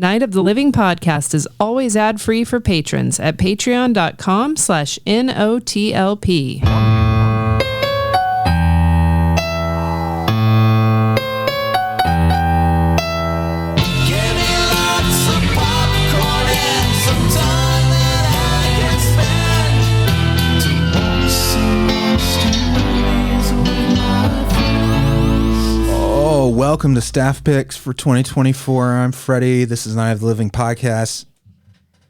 Night of the Living podcast is always ad-free for patrons at patreon.com/NOTLP. Welcome to Staff Picks for 2024. I'm Freddy. This is Night of the Living podcast.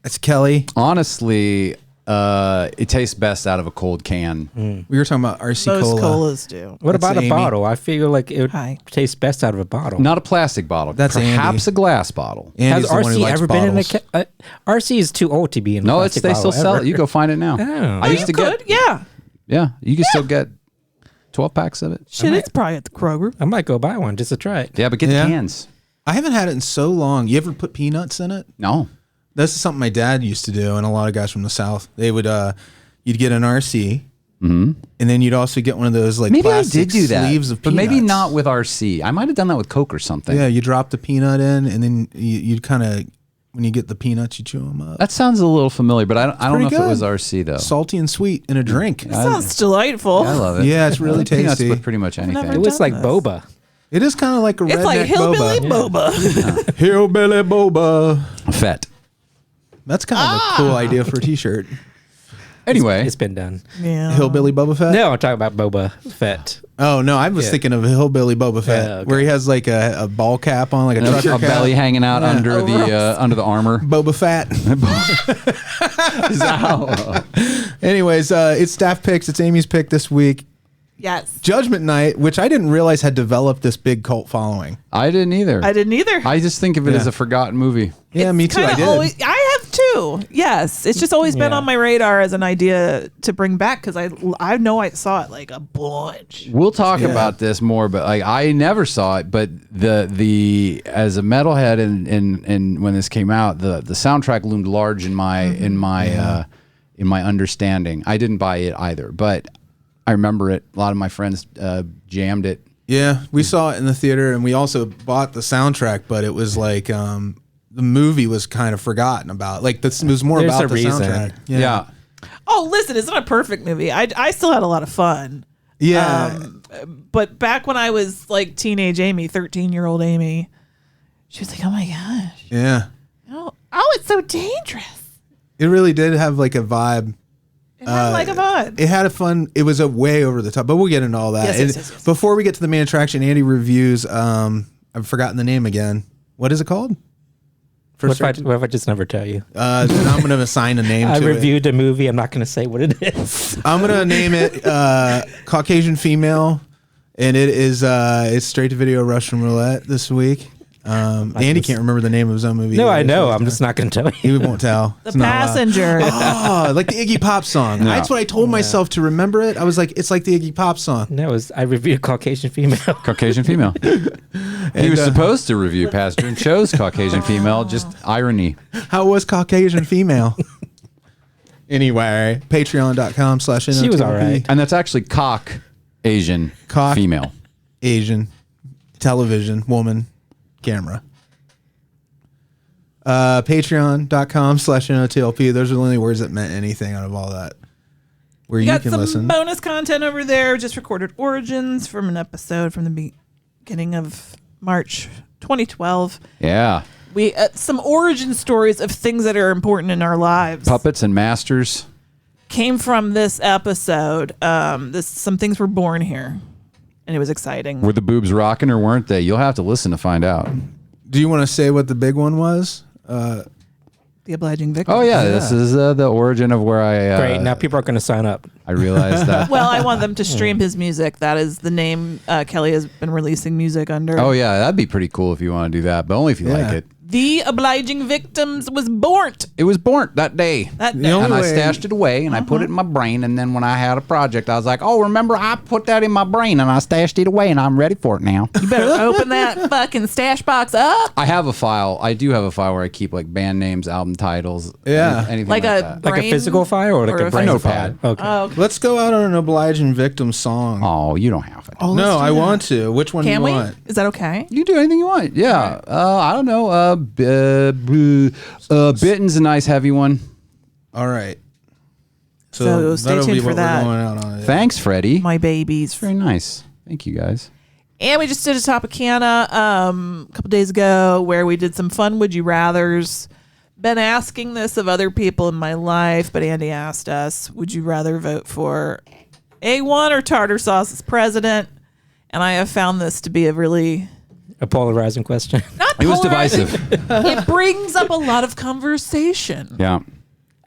It's Kelley. Honestly, it tastes best out of a cold can. We were talking about RC Most Cola. colas do. What That's about Amy. a bottle? I feel like it would taste best out of a bottle. Not a plastic bottle. That's perhaps Andy. a glass bottle. Andy's Has the one who RC likes ever been in a bottles. RC is too old to be in a No, plastic they still bottle sell ever. it. You go find it now. Oh. I used to get. Yeah. Yeah, you can still get 12 packs of it. Shit, it's probably at the Kroger. I might go buy one just to try it. Yeah, but get Yeah. the cans. I haven't had it in so long. You ever put peanuts in it? No. This is something my dad used to do, and a lot of guys from the South. They would, you'd get an RC, and then you'd also get one of those like Maybe I plastic did do that, sleeves of but peanuts. maybe not with RC. I might have done that with Coke or something. Yeah, you drop the peanut in, and then you'd kind of, when you get the peanuts, you chew them up. That sounds a little familiar, but I don't know if pretty it was good. RC though. Salty and sweet in a drink. It sounds delightful. I love it. Yeah, it's really Peanuts tasty. with pretty much anything. never It was done like this. boba. It is kind of like a It's redneck like hillbilly boba. boba. Hillbilly boba. Fett. That's kind of a cool idea for a t-shirt. Anyway, It's been done. Yeah. Hillbilly Boba Fett? No, I'm talking about Boba Fett. Oh, no, I was Yeah. thinking of Hillbilly Boba Fett, Yeah, okay. where he has like a ball cap on, like a a trucker cap. belly hanging out Yeah. under the armor. Boba Fett. Anyways, it's Staff Picks. It's Amy's pick this week. Yes. Judgment Night, which I didn't realize had developed this big cult following. I didn't either. I didn't either. I just think of it Yeah. as a forgotten movie. Yeah, me too. I did. I have too. Yes. It's just always been Yeah. on my radar as an idea to bring back because I know I saw it like a bunch. We'll talk about this more, but like I never saw it. But the as a metalhead and when this came out, the soundtrack loomed large in my understanding. I didn't buy it either, but I remember it. A lot of my friends jammed it. Yeah, we saw it in the theater, and we also bought the soundtrack, but it was like the movie was kind of forgotten about. Like, this was more There's about a the reason. soundtrack. Yeah. Oh, listen, it's not a perfect movie. I still had a lot of fun. Yeah. But back when I was like teenage Amy, 13-year-old Amy, she was like, oh my gosh. Yeah. Oh, it's so dangerous. It really did have like a vibe. It had like a vibe. It had a fun. It was a way over the top, but we'll get into all that. Yes, And yes. Before we get to the main attraction, Andy reviews. I've forgotten the name again. What is it called? What if I just never tell you? Then I'm going to assign a name I to reviewed a movie. I'm not going to say what it is. it. I'm going to name it Caucasian Female, and it is it's Straight-to-Video Russian Roulette this week. Andy can't remember the name of his own movie. No, I either, know. so I'm just not going to tell he you. won't tell. The It's not allowed. Passenger. Oh, like the Iggy Pop song. That's what I told myself to remember it. I was like, it's like the Iggy Pop song. No, I reviewed Caucasian Female. Caucasian female. He was supposed to review Passenger and chose Caucasian female. Just irony. How was Caucasian Female? Anyway, patreon.com/NOTLP. She was all right. And that's actually Asian Cock- female. Asian, television, woman, camera. Patreon.com/NOTLP. Those are the only words that meant anything out of all that. Where We you got can some listen. bonus content over there. Just recorded origins from an episode from the beginning of March 2012. Yeah. We some origin stories of things that are important in our lives Puppets and masters. came from this episode. Some things were born here, and it was exciting. Were the boobs rocking or weren't they? You'll have to listen to find out. Do you want to say what the big one was? The Obliging Victims. Oh, yeah. This is the origin of where I... Great. Now people are going to sign up. I realized that. Well, I want them to stream his music. That is the name Kelley has been releasing music under. Oh, yeah. That'd be pretty cool if you want to do that, but only if you like it. The Obliging Victims was born It was born that day. that The day. only And I way- stashed it away and I put it in my brain. And then when I had a project, I was like, oh, remember, I put that in my brain and I stashed it away and I'm ready for it now. You better open that fucking stash box up. I have a file. I do have a file where I keep like band names, album titles. Yeah. Anything Like like a that. Like a physical file or like or a a brain notepad. file? Okay. Oh, okay. Let's go out on an Obliging Victim song. Oh, you don't have it. Oh, no, let's do I that. want to. Which one Can do we? you want? Is that okay? You can do anything you want. Yeah. I don't know. Bitten's a nice heavy one. All right. So stay that'll be tuned for what that. We're going out on. Thanks, Freddie. My babies. Very nice. Thank you, guys. And we just did a Topicana a couple days ago where we did some fun Would You Rathers. Been asking this of other people in my life, but Andy asked us, would you rather vote for A1 or tartar sauce as president? And I have found this to be a really... A polarizing question. Not It was polarizing. divisive. It brings up a lot of conversation. Yeah.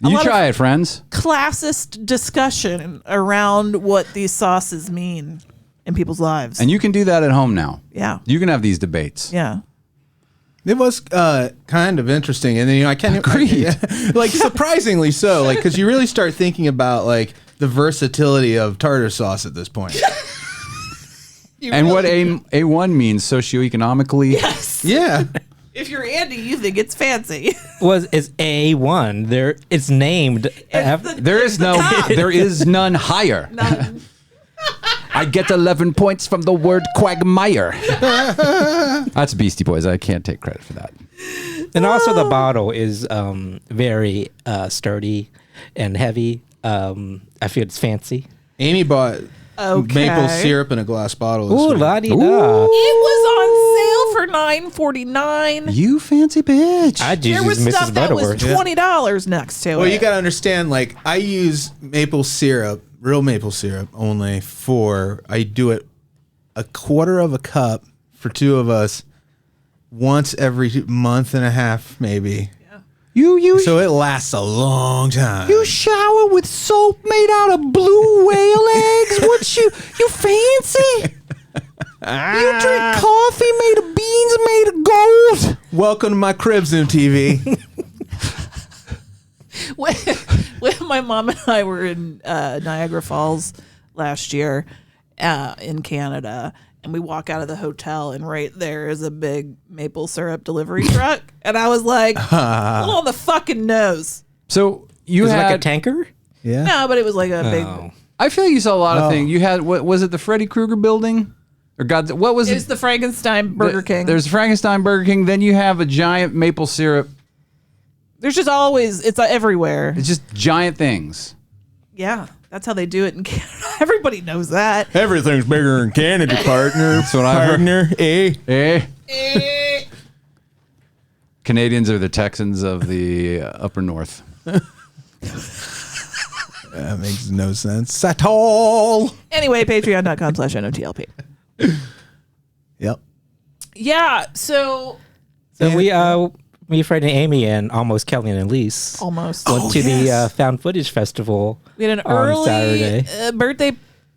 A You lot try of it, friends. Classist discussion around what these sauces mean in people's lives. And you can do that at home now. Yeah. You can have these debates. Yeah. It was kind of interesting, and then I can't Agreed. like surprisingly so, like because you really start thinking about like the versatility of tartar sauce at this point. And what A1 means socioeconomically. Yes. Yeah, If you're Andy, you think it's fancy. It's A1. There, it's named. There is none higher. None. I get 11 points from the word quagmire. That's Beastie Boys. I can't take credit for that. And also the bottle is very sturdy and heavy. I feel it's fancy. Amy bought Okay. maple syrup in a glass bottle. this Ooh, week. la-di-da. It was on sale for $9.49. You fancy bitch. I There just was use stuff Mrs. that was Butterworth. $20 next to Well, it. you got to understand, like, I use maple syrup, real maple syrup only I do it a quarter of a cup for two of us once every month and a half, maybe. So it lasts a long time. You shower with soap made out of blue whale eggs? What you fancy? You drink coffee made of beans made of gold? Welcome to my crib, Zoom TV. when my mom and I were in Niagara Falls last year in Canada, and we walk out of the hotel, and right there is a big maple syrup delivery truck, and I was like, a little on the fucking nose. So you Is it had like a tanker? Yeah. No, but it was like a big. Oh. I feel like you saw a lot of Oh. things. You had what was it? The Freddy Krueger building, or what was It it? was the Frankenstein Burger King. There's Frankenstein Burger King. Then you have a giant maple syrup. There's just always it's everywhere. It's just giant things. Yeah, that's how they do it in Canada. Everybody knows that. Everything's bigger in Canada, partner. That's what I heard. Partner, eh? Eh? Canadians are the Texans of the upper north. That makes no sense at all. Anyway, patreon.com/NOTLP. Yep. Yeah, so So me, Fred, and Amy, and almost Kelley and Elise almost. went to the Found Footage Festival. We had an on early Saturday. Birthday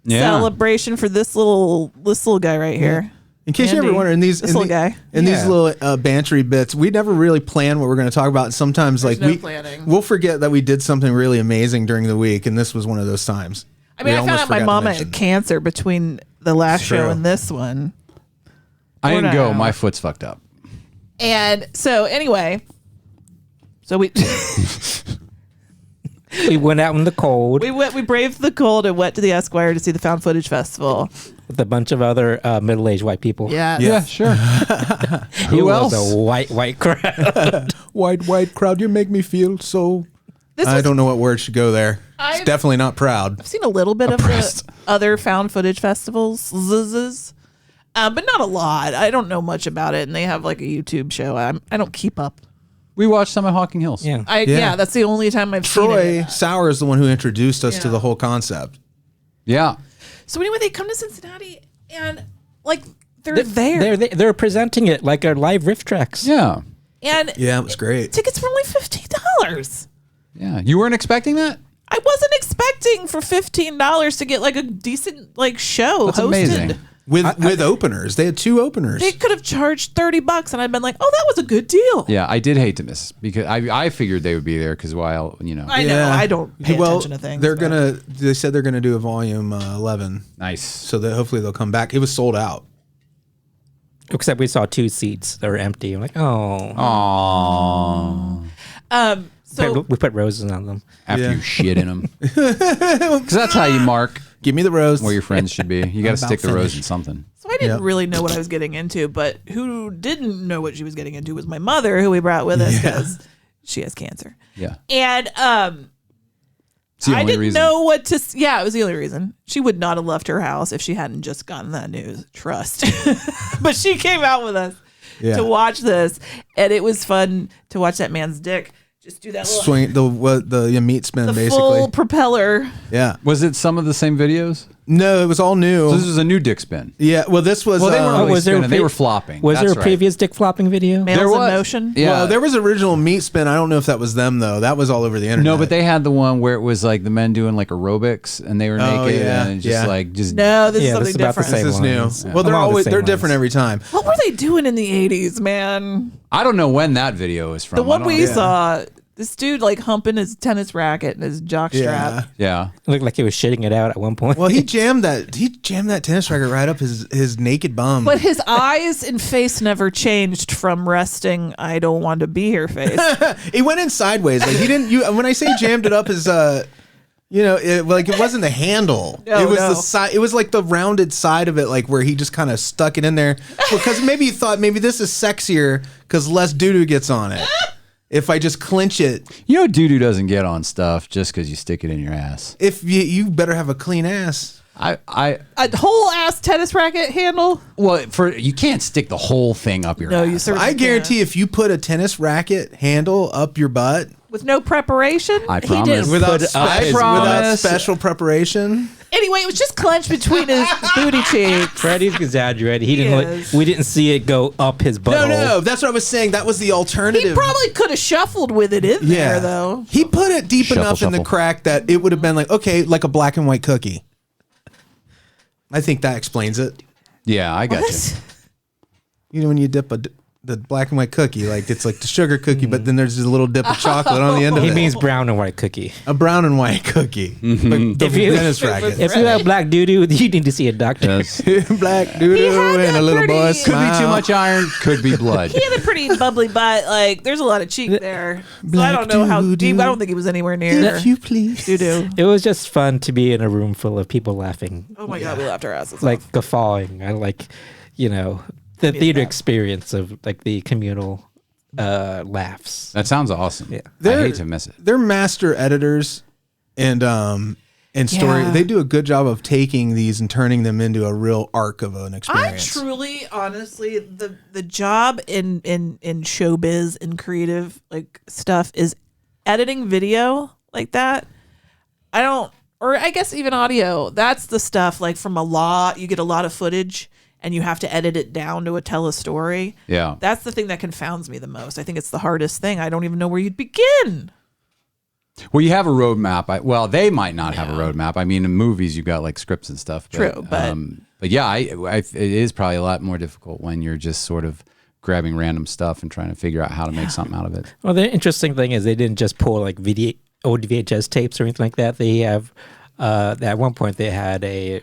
Yeah. celebration for this little guy right here. In case you Andy, ever wonder, in these this little guy. these Yeah. little bantery bits, we never really plan what we're going to talk about. Sometimes, There's like no planning. we'll forget that we did something really amazing during the week, and this was one of those times. I mean, We I found almost out my forgot to mom mention. had cancer between the last It's show true. and this one. I didn't Or go. no. My foot's fucked up. And so anyway, so we We went out in the cold we braved the cold and went to the Esquire to see the Found Footage Festival. with a bunch of other middle-aged white people. Yeah. Yeah, sure. It Who was else? a white crowd. White crowd, you make me feel so. This I was, don't know what word should go there. It's I've- definitely not proud. I've seen a little bit Oppressed. of the other Found Footage festivals, but not a lot. I don't know much about it, and they have like a YouTube show. I don't keep up. We watched some at Hocking Hills. Yeah. Yeah, that's the only time I've seen Troy it. Sauer is the one who introduced us to Yeah. the whole concept. Yeah. So anyway, they come to Cincinnati, and like they're there, They're presenting it like a live riff tracks. Yeah. and Yeah, it was great. tickets were only $15. Yeah. You weren't expecting that? I wasn't expecting for $15 to get like a decent like show That's hosted. amazing. With openers, they had two openers. They could have charged $30, and I'd been like, "Oh, that was a good deal." Yeah, I did hate to miss because I figured they would be there because while I know. I don't pay well, attention to things. They're but- They said they're gonna do a volume 11, nice. so that hopefully they'll come back. It was sold out. Except we saw 2 seats that were empty. I'm like, oh. Aww. So We put roses on them. After Yeah. you shit in them, because that's how you mark Give me the rose. where your friends should be. You got to About stick the rose finished. in something. So I I didn't really know what I was getting into, but who didn't know what she was getting into was my mother, who we brought with us because she has cancer. Yeah. And It's the I only didn't reason. know what to. Yeah, it was the only reason. She would not have left her house if she hadn't just gotten that news. Trust. But she came out with us to watch this, and it was fun to watch that man's dick just do that little Swing the meat spin, the basically. full propeller. Yeah. Was it some of the same videos? No, it was all new. So this was a new dick spin. Yeah. Well, this was. Well, they weren't really was there a spinning. They pre- were flopping. Was That's there a right. previous dick flopping video? Males There in was. motion. Yeah. Well, there was original meat spin. I don't know if that was them though. That was all over the internet. No, but they had the one where it was like the men doing like aerobics and they were naked and just No, this is Yeah, something this is about the different. same This is new. ones. Well, they're Along the always same they're lines. different every time. What were they doing in the 80s, man? I don't know when that video is from. The I one don't we know. saw, this dude like humping his tennis racket and his jock strap. Yeah. It looked like he was shitting it out at one point. Well, he jammed that tennis racket right up his naked bum. But his eyes and face never changed from resting "I don't want to be here" face. He went in sideways. Like he didn't. When I say jammed it up, his it wasn't the handle. No, it was no. the side. It was like the rounded side of it, like where he just kind of stuck it in there. Because maybe he thought maybe this is sexier because less doo doo gets on it. If I just clench it, You know, doo-doo doesn't get on stuff just because you stick it in your ass. if you better have a clean ass. I A whole ass tennis racket handle? well, you can't stick the whole thing up your No, ass. you certainly I guarantee can't. if you put a tennis racket handle up your butt With no preparation. I He promise. didn't. without, Put up his- without special preparation. Anyway, it was just clenched between his booty cheeks. Freddie's exaggerated. He didn't. is. We didn't see it go up his butt. No, that's what I was saying. That was the He alternative. probably could have shuffled with it in there, though. He put it deep Shuffle, enough in the shuffle. crack that it would have been like, okay, like a black and white cookie. I think that explains it. Yeah, I got you. What? You know, when you dip the black and white cookie, like it's like the sugar cookie, but then there's a little dip of chocolate on the end of He it. means brown and white cookie. A brown and white cookie. But the If you- tennis racket. If you have black doo doo, you need to see a doctor. Yes. Black He doo-doo had and that a little pretty- boy Could Could be smile. too much iron. Could be blood. He had a pretty bubbly butt. Like, there's a lot of cheek there. So I don't know how doo-doo. deep. I don't think he was anywhere near If you please. doo-doo. It was just fun to be in a room full of people laughing, Oh my God, we laughed our asses like off. guffawing. I like, the theater experience of like the communal laughs. That sounds awesome. Yeah. I hate to miss it. They're master editors and story. Yeah. They do a good job of taking these and turning them into a real arc of an I experience. truly, honestly, the job in showbiz and creative like stuff is editing video like that. I guess even audio. That's the stuff like from you get a lot of footage and you have to edit it down to tell a story. Yeah. That's the thing that confounds me the most. I think it's the hardest thing. I don't even know where you'd begin. Well, you have a roadmap. They might not have a roadmap. I mean, in movies, you've got like scripts and stuff. True, but- yeah, it is probably a lot more difficult when you're just sort of grabbing random stuff and trying to figure out how to make something out of it. Well, the interesting thing is they didn't just pull like old VHS tapes or anything like that. They have at one point they had a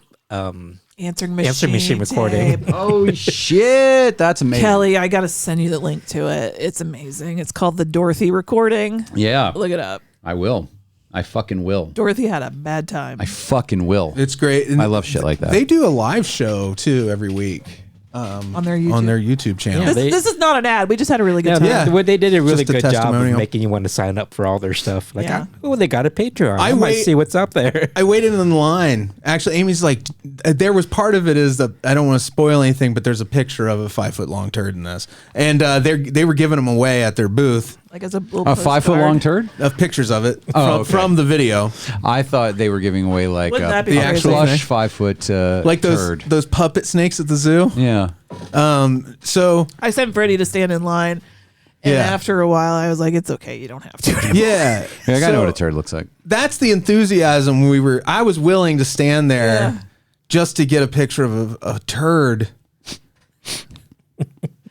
Answering machine recording. tape. Oh shit, that's amazing. Kelly, I got to send you the link to it. It's amazing. It's called the Dorothy recording. Yeah, Look it up. I will. I fucking will. Dorothy had a bad time. I fucking will. It's great. And I love shit like that. They do a live show too every week on their YouTube. on their YouTube channel. Yeah, this is not an ad. We just had a really good Yeah, time. Yeah. they did a really Just a good job of testimonial. making you want to sign up for all their stuff. Like, Yeah. they got a Patreon. I might wait- see what's up there. I waited in line. Actually, Amy's like, there was part of it is that I don't want to spoil anything, but there's a picture of a 5-foot long turd in this, and they were giving them away at their booth Like as a little A 5-foot long postcard. turd? of pictures of it Oh, okay. from the video, I thought they were giving away like Wouldn't a that be the actual plush 5-foot like turd. those puppet snakes at the zoo. Yeah. So I sent Freddie to stand in line, and Yeah. after a while, I was like, "It's okay, you don't have to." anymore." yeah, I so know what a turd looks like. that's the enthusiasm I was willing to stand there Yeah. just to get a picture of a turd.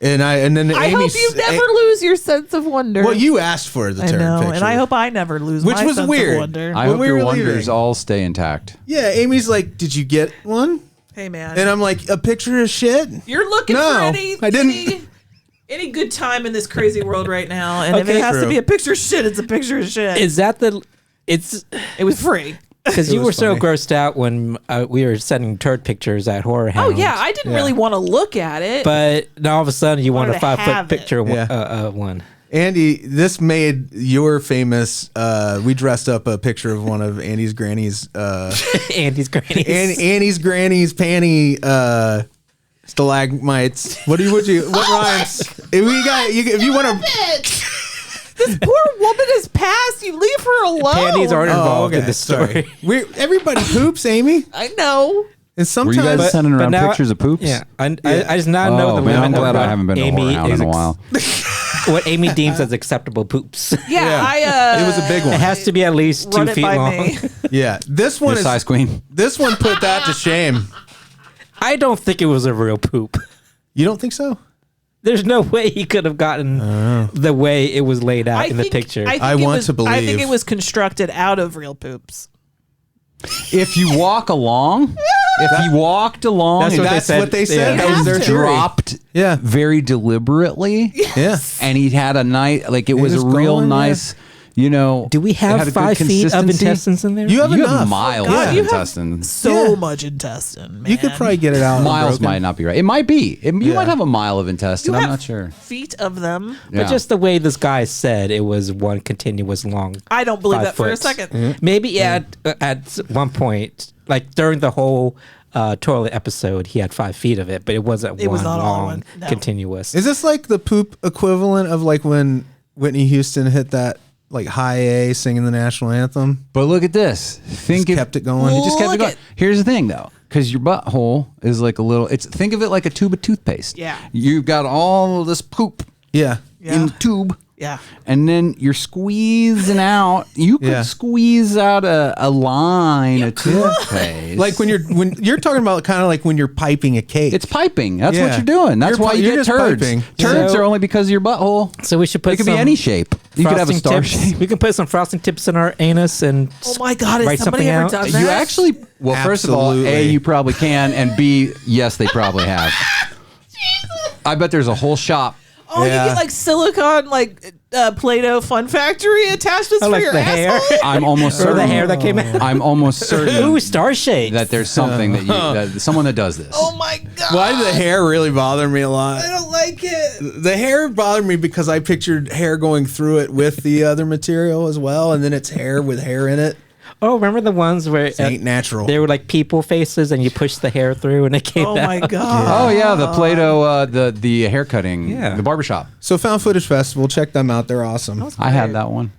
And then I Amy hope you never lose your sense of wonder. Well, you asked for the I turd know, picture, and I hope I never lose Which my was sense weird. of wonder. I When hope we your were wonders leaving. all stay intact. Yeah, Amy's like, "Did you get one?" Hey, man, And I'm like, "A picture of shit." you're looking No, for any I didn't. any good time in this crazy world right now, and if Okay. it has True. to be a picture of shit, it's a picture of shit. Is that the? It's It was free. Because you was were so funny. grossed out when we were sending turd pictures at Horror Oh Hound. yeah, I didn't really want to look at it. But now all of a sudden you want Wanted a to 5 have foot it. picture Yeah. one. Andy, this made your famous. We dressed up a picture of one of Andy's granny's. Andy's grannies. Annie's granny's panty stalagmites. What rhymes? If you want to. This poor woman has passed. You leave her alone. Panties aren't involved in this sorry. story. Everybody poops, Amy, I know. and Were you guys sometimes sending around now- pictures of poops? Yeah, I just now know the man, I'm limit of glad what I haven't been to Amy Horror Hound is in a while. what Amy deems as acceptable poops. Yeah. it was a big one. It has to be at least 2 Run it feet by long. me. Yeah, this one Your is size queen. This one put that to shame. I don't think it was a real poop. You don't think so? There's no way he could have gotten the way it was laid out in the picture. I want to I think believe. it was constructed out of real poops. If you walk along, if you walked along, That's and what they That's said. what they said. Yeah. That was their theory. dropped Yeah. very deliberately, Yeah. and he had a nice, like it was a was real going, nice, you know. Do we it had have a good 5 feet of consistency. intestines in there? You have You enough. have miles God, of you have intestines. So much intestine, man. You could probably get it out. Miles unbroken. might not be right. It might be. You Yeah. might have a mile of intestine. You I'm have not sure. feet of them. Yeah. But just the way this guy said it was one continuous long. I don't believe 5 that for a foot. second. Maybe at one point, like during the whole toilet episode, he had 5 feet of it, but it wasn't It was one not all long one. No. continuous. Is this like the poop equivalent of like when Whitney Houston hit that like high A singing the national anthem? But look at this. Think Just if- kept it going. He just kept it Look going. at- Here's the thing, though, because your butthole is like a little. It's think of it like a tube of toothpaste. Yeah. You've got all of this poop Yeah. in the tube. Yeah. And then you're squeezing out. You could Yeah. squeeze out a line of toothpaste. Like when you're talking about kind of like when you're piping a cake. it's piping. That's Yeah. what you're doing. That's You're why you you're get just turds. piping. Turds So- are only because of your butthole. So we should put It could be some any shape. You could have a frosting star tips. shape. We can put some frosting tips in our anus and Oh my God! write Has somebody something ever out. done that? You actually, well, first of all, A, Absolutely. you probably can, and B, yes, they probably have. I bet there's a whole shop. Oh, Yeah. you get like silicone, like Play-Doh Fun Factory attachments I for like your the hair. asshole. I'm almost or certain. the hair that came out. I'm almost certain Ooh, star shapes. that there's something that someone that does this. Oh my God! Why did the hair really bother me a lot? I don't like it. The hair bothered me because I pictured hair going through it with the other material as well, and then it's hair with hair in it. Oh, remember the ones where It ain't natural. they were like people faces and you push the hair through and it came Oh out? my God! Oh yeah, the Play-Doh, the hair cutting, Yeah. the barbershop. So Found Footage Festival, check them out. They're awesome. I had that one.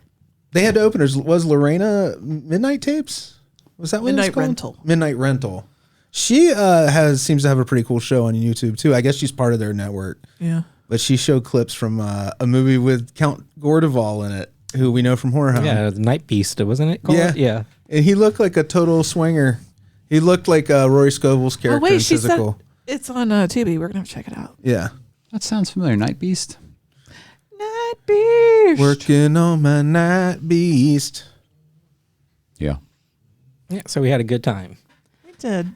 They had openers. Was Lorena Midnight Tapes? Was that what it was Midnight called? Rental. Midnight Rental. She seems to have a pretty cool show on YouTube too. I guess she's part of their network. Yeah. But she showed clips from a movie with Count Gordeval in it, who we know from Horror Hound. Yeah, the Night Beast, wasn't it called? Yeah. Yeah. And he looked like a total swinger. He looked like Rory Scovel's Oh character wait, in she Physical. said it's on Tubi. We're gonna have to check it out. Yeah. That sounds familiar. Night Beast. Night Beast. Working on my night beast. Yeah, Yeah, so we had a good time. We did.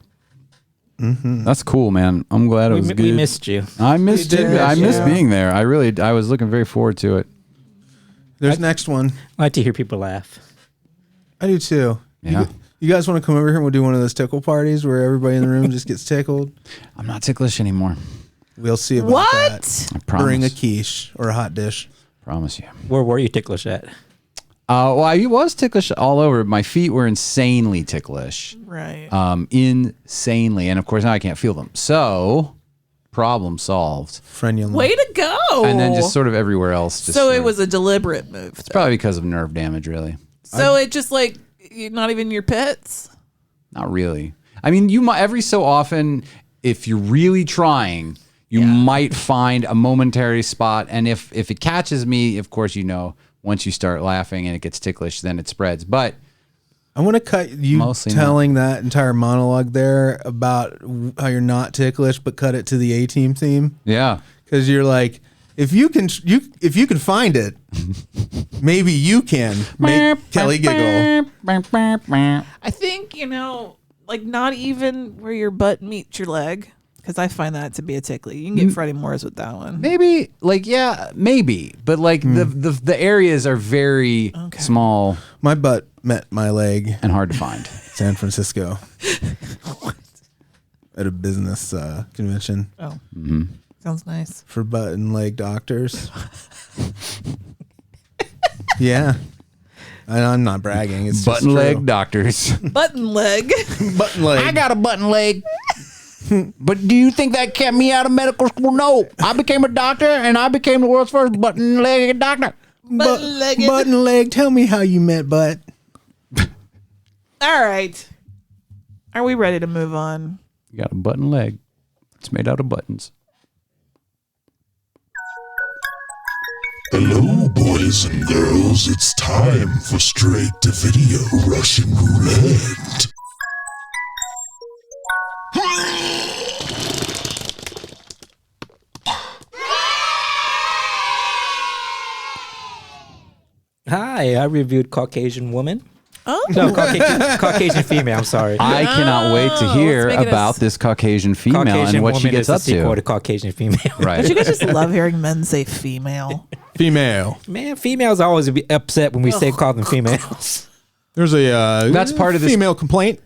that's cool, man. I'm glad it was good. We missed you. I missed We it. did, I missed yeah. being there. I was looking very forward to it. There's next one. I like to hear people laugh. I do too. Yeah. You guys want to come over here and we'll do one of those tickle parties where everybody in the room just gets tickled? I'm not ticklish anymore. We'll see about What? that. I promise. Bring a quiche or a hot dish. Promise you. Where were you ticklish at? Well, I was ticklish all over. My feet were insanely ticklish. Right. Insanely. And of course, now I can't feel them. So, problem solved. Frenulum. Way to go. And then just sort of everywhere else. Just so sort it of- was a deliberate move. It's probably because of nerve damage, really. So it just like not even your pits. Not really. I mean, you might every so often, if you're really trying, you might find a momentary spot. And if it catches me, of course, once you start laughing and it gets ticklish, then it spreads. But I want to cut you Mostly telling that entire monologue there about how you're not ticklish, but cut it to the A-Team theme. yeah, Because you're like, if you can find it, maybe you can make Kelley giggle. I think like not even where your butt meets your leg. Because I find that to be a tickler. You can get Freddy Morris with that one. Maybe, maybe, but the areas are very small. My butt met my leg. And hard to find. San Francisco. At a business convention. Oh. Sounds nice. For butt and leg doctors. Yeah. I'm not bragging. It's button leg doctors. Button leg. Button leg. I got a button leg. But do you think that kept me out of medical school? No. I became a doctor and I became the world's first button leg doctor. Button leg. Tell me how you met butt. All right. Are we ready to move on? You got a button leg. It's made out of buttons. Hello, boys and girls. It's time for Straight-to-Video Russian Roulette. Hi, I reviewed Caucasian Woman. Oh. No, Caucasian female. I'm sorry. I cannot wait to hear about this Caucasian female Caucasian and what she Woman gets is up the sequel to. to Caucasian female. Right. Don't you guys just love hearing men say female? Female. Man, females always be upset when we call them females. There's a That's part of this female complainant.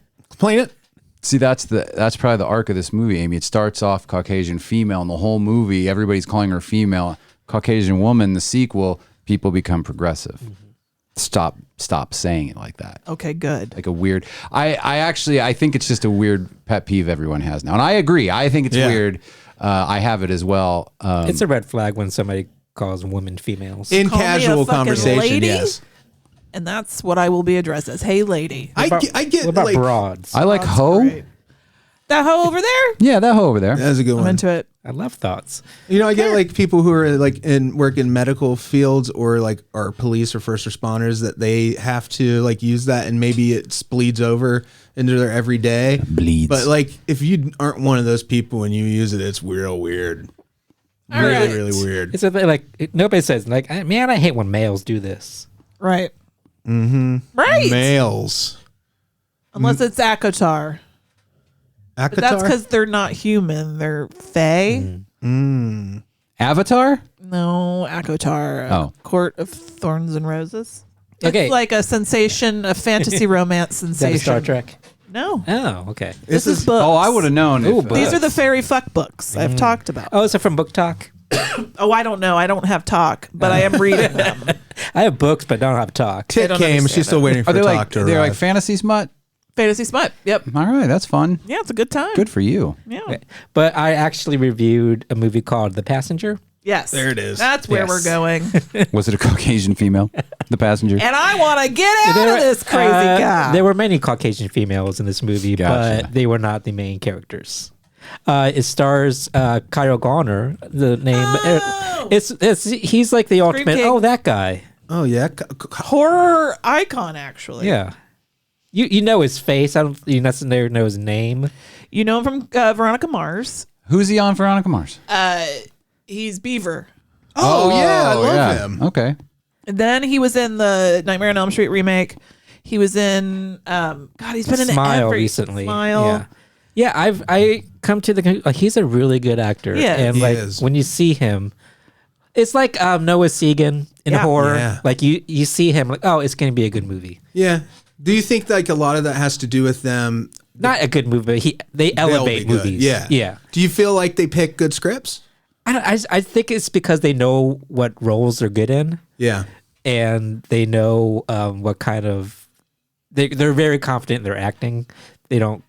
See, that's probably the arc of this movie, Amy. It starts off Caucasian female, and the whole movie, everybody's calling her female. Caucasian woman, the sequel, people become progressive. Stop saying it like that. Okay, good. Like a weird. I think it's just a weird pet peeve everyone has now, and I agree. I think it's weird. I have it as well. It's a red flag when somebody calls women females. In Call me a casual fucking conversation, lady? yes. And that's what I will be addressed as. Hey, lady. I get what about like broads? I like That's hoe. great. That hoe over there? Yeah, that hoe over there. that's a good I'm one. into it. I love thoughts. I get like people who are like work in medical fields or like are police or first responders that they have to like use that and maybe it bleeds over into their everyday. Bleeds. But like if you aren't one of those people and you use it, it's real weird. All Really, right. really weird. It's nobody says man, I hate when males do this. Right. Mm-hmm. Right. Males. Unless it's Akatar. But that's Akatar? because they're not human. They're fae. Avatar? No, Akatar. Oh. Court of Thorns and Roses. It's Okay. like a sensation, a fantasy romance Is that sensation. a Star Trek? No. Oh, okay. This is books. Oh, I would have known. Ooh, if, but- These are the fairy fuck books I've talked about. Oh, is it from Book Talk? Oh, I don't know. I don't have talk, but I am reading them. I have books, but don't have talk. Tit don't came. understand She's still it. waiting for are they talk like to they're like arrive. fantasy smut? Fantasy smut. Yep. All right, that's fun. Yeah, it's a good time. Good for you. Yeah. But I actually reviewed a movie called The Passenger. Yes. There it is. That's where Yes. we're going. Was it a Caucasian female? The passenger? And I want to get out of this crazy guy. There were many Caucasian females in this movie, Gotcha. but they were not the main characters. It stars Kyle Garner. The name. Oh! He's like the ultimate. King. Oh, that guy. Oh yeah. Horror icon, actually. Yeah. You know his face. I don't. You necessarily know his name. You know him from Veronica Mars. Who's he on Veronica Mars? He's Beaver. Oh yeah, I love him. Okay. And then he was in the Nightmare on Elm Street remake. He was in he's been in Smile every recently. Smile. Yeah. I come to the conclusion, like he's a really good actor. Yeah. and He like is. when you see him, it's like Noah Segan in Yeah. horror. Yeah. Like you see him, like, oh, it's going to be a good movie. Yeah. Do you think like a lot of that has to do with them? Not a good movie, but they They'll elevate be good. movies. Yeah. yeah. Do you feel like they pick good scripts? I think it's because they know what roles they're good in, Yeah. and they know what kind of they're very confident in their acting. They don't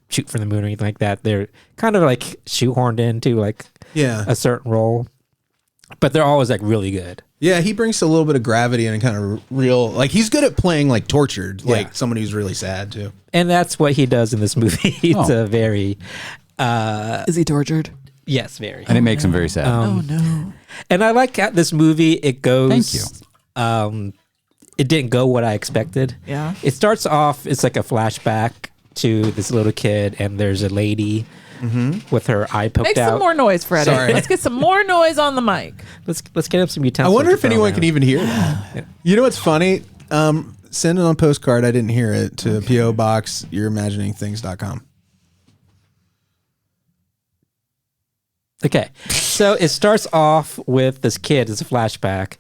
shoot from the moon or anything like that. They're kind of like shoehorned into like Yeah. a certain role, but they're always like really good. Yeah, he brings a little bit of gravity and kind of real. Like he's good at playing like tortured, like someone who's really sad too. And that's what he does in this movie. It's a very Is he tortured? yes, very. And it makes him very sad. Oh no. And I like how this movie, it goes. Thank you. It didn't go what I expected. Yeah. It starts off, it's like a flashback to this little kid, and there's a lady with her eye poked Make out. some more noise, Freddie. Sorry. Let's get some more noise on the mic. Let's get up some I utensils. wonder to if throw anyone around. can even hear that. You know what's funny? Send it on postcard. I didn't hear it to PO Box. YourImaginingThings.com. Okay, so it starts off with this kid. It's a flashback.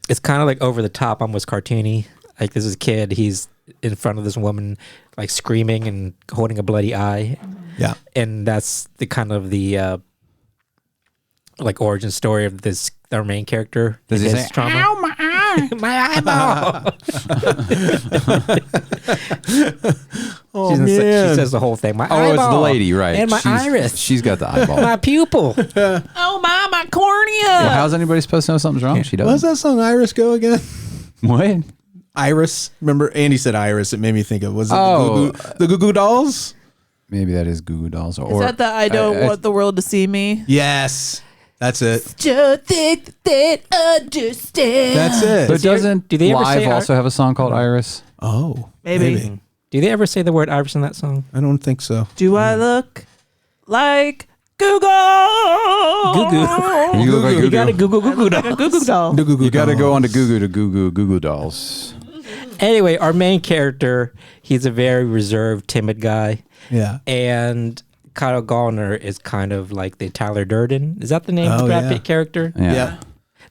It's kind of like over the top, almost cartoony. Like this is a kid. He's in front of this woman, like screaming and holding a bloody eye. Yeah. And that's the kind of the like origin story of this our main character. Does he his say, trauma. "Ow, my eye"? My eyeball. Oh, She says the whole thing. My Oh, it's the eyeball. lady, right? And my iris. She's got the eyeball. My pupil. Oh my cornea. Well, how's anybody supposed to know something's wrong? She What's doesn't. that song Iris go again? What? Iris. Remember, Andy said Iris. It made me think of, was it Oh. the Goo Goo Dolls? Maybe that is Goo Goo Dolls. Is Or that the I don't want the world to see me? Yes. That's it. Just think that understand. That's it. But doesn't do they ever Live say also have a song called Iris? Oh. Maybe. Do they ever say the word iris in that song? I don't think so. Do I look like Google? Goo You look like You got a Goo Goo. Goo Goo Like a Google doll. You got to go on to Goo Goo Dolls. Anyway, our main character, he's a very reserved, timid guy. Yeah. And Kyle Gallner is kind of like the Tyler Durden. Is that the name of the Oh, Brad yeah. Pitt character? Yeah.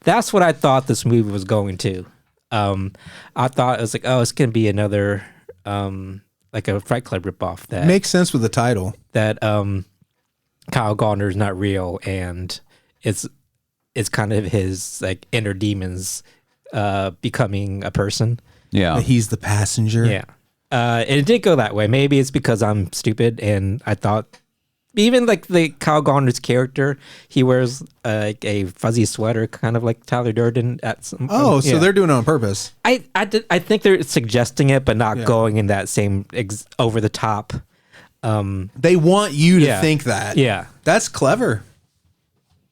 That's what I thought this movie was going to. I thought it was like, oh, it's going to be another like a Fight Club ripoff that Makes sense with the title. that Kyle Gallner is not real, and it's kind of his like inner demons becoming a person. Yeah. He's the passenger. Yeah. And it did go that way. Maybe it's because I'm stupid and I thought even like the Kyle Gallner's character, he wears like a fuzzy sweater, kind of like Tyler Durden at some. Oh, so yeah. they're doing it on purpose. I think they're suggesting it, but not Yeah. going in that same over the top. They want you to Yeah. think that. Yeah. That's clever.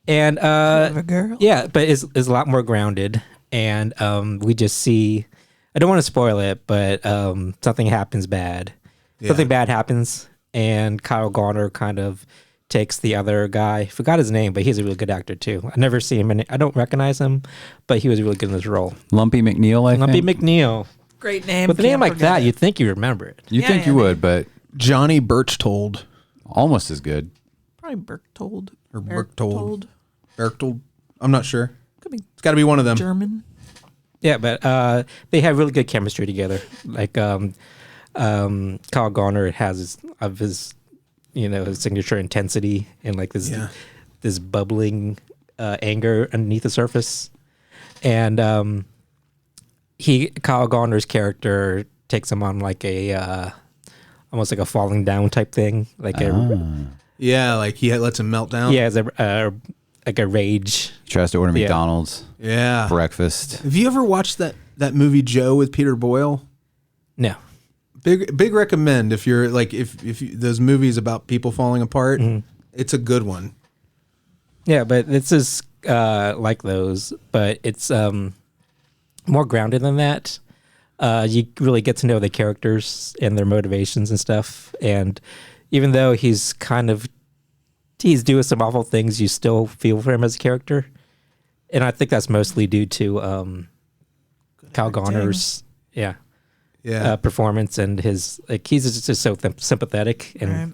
And Clever girl. yeah, but it's a lot more grounded, and we just see. I don't want to spoil it, but something happens bad. Yeah. Something bad happens, and Kyle Gallner kind of takes the other guy. Forgot his name, but he's a really good actor too. I never see him, and I don't recognize him, but he was really good in this role. Lumpy McNeil, I Lumpy think. McNeil. Great name. With a name Can't like forget that, it. you'd think you remember it. You Yeah, think you yeah. would, but Johnny Birchtold. almost as good. Probably Berchtold. Or Berchtold. Berchtold. I'm not sure. Could be It's got to be one of them. German. Yeah, but they have really good chemistry together. Like Kyle Gallner has his his signature intensity and like this Yeah. this bubbling anger underneath the surface, and Kyle Gallner's character takes him on like a almost like a falling down type thing, like Yeah, like he lets him melt down. it's like a rage. He tries to order Yeah. McDonald's Yeah. breakfast. Have you ever watched that movie Joe with Peter Boyle? No, Big recommend if you're like if you, those movies about people falling apart. It's a good one. yeah, but this is like those, but it's more grounded than that. You really get to know the characters and their motivations and stuff. And even though he's doing some awful things, you still feel for him as a character. And I think that's mostly due to Kyle Gallner's performance and his he's just so sympathetic. And Right.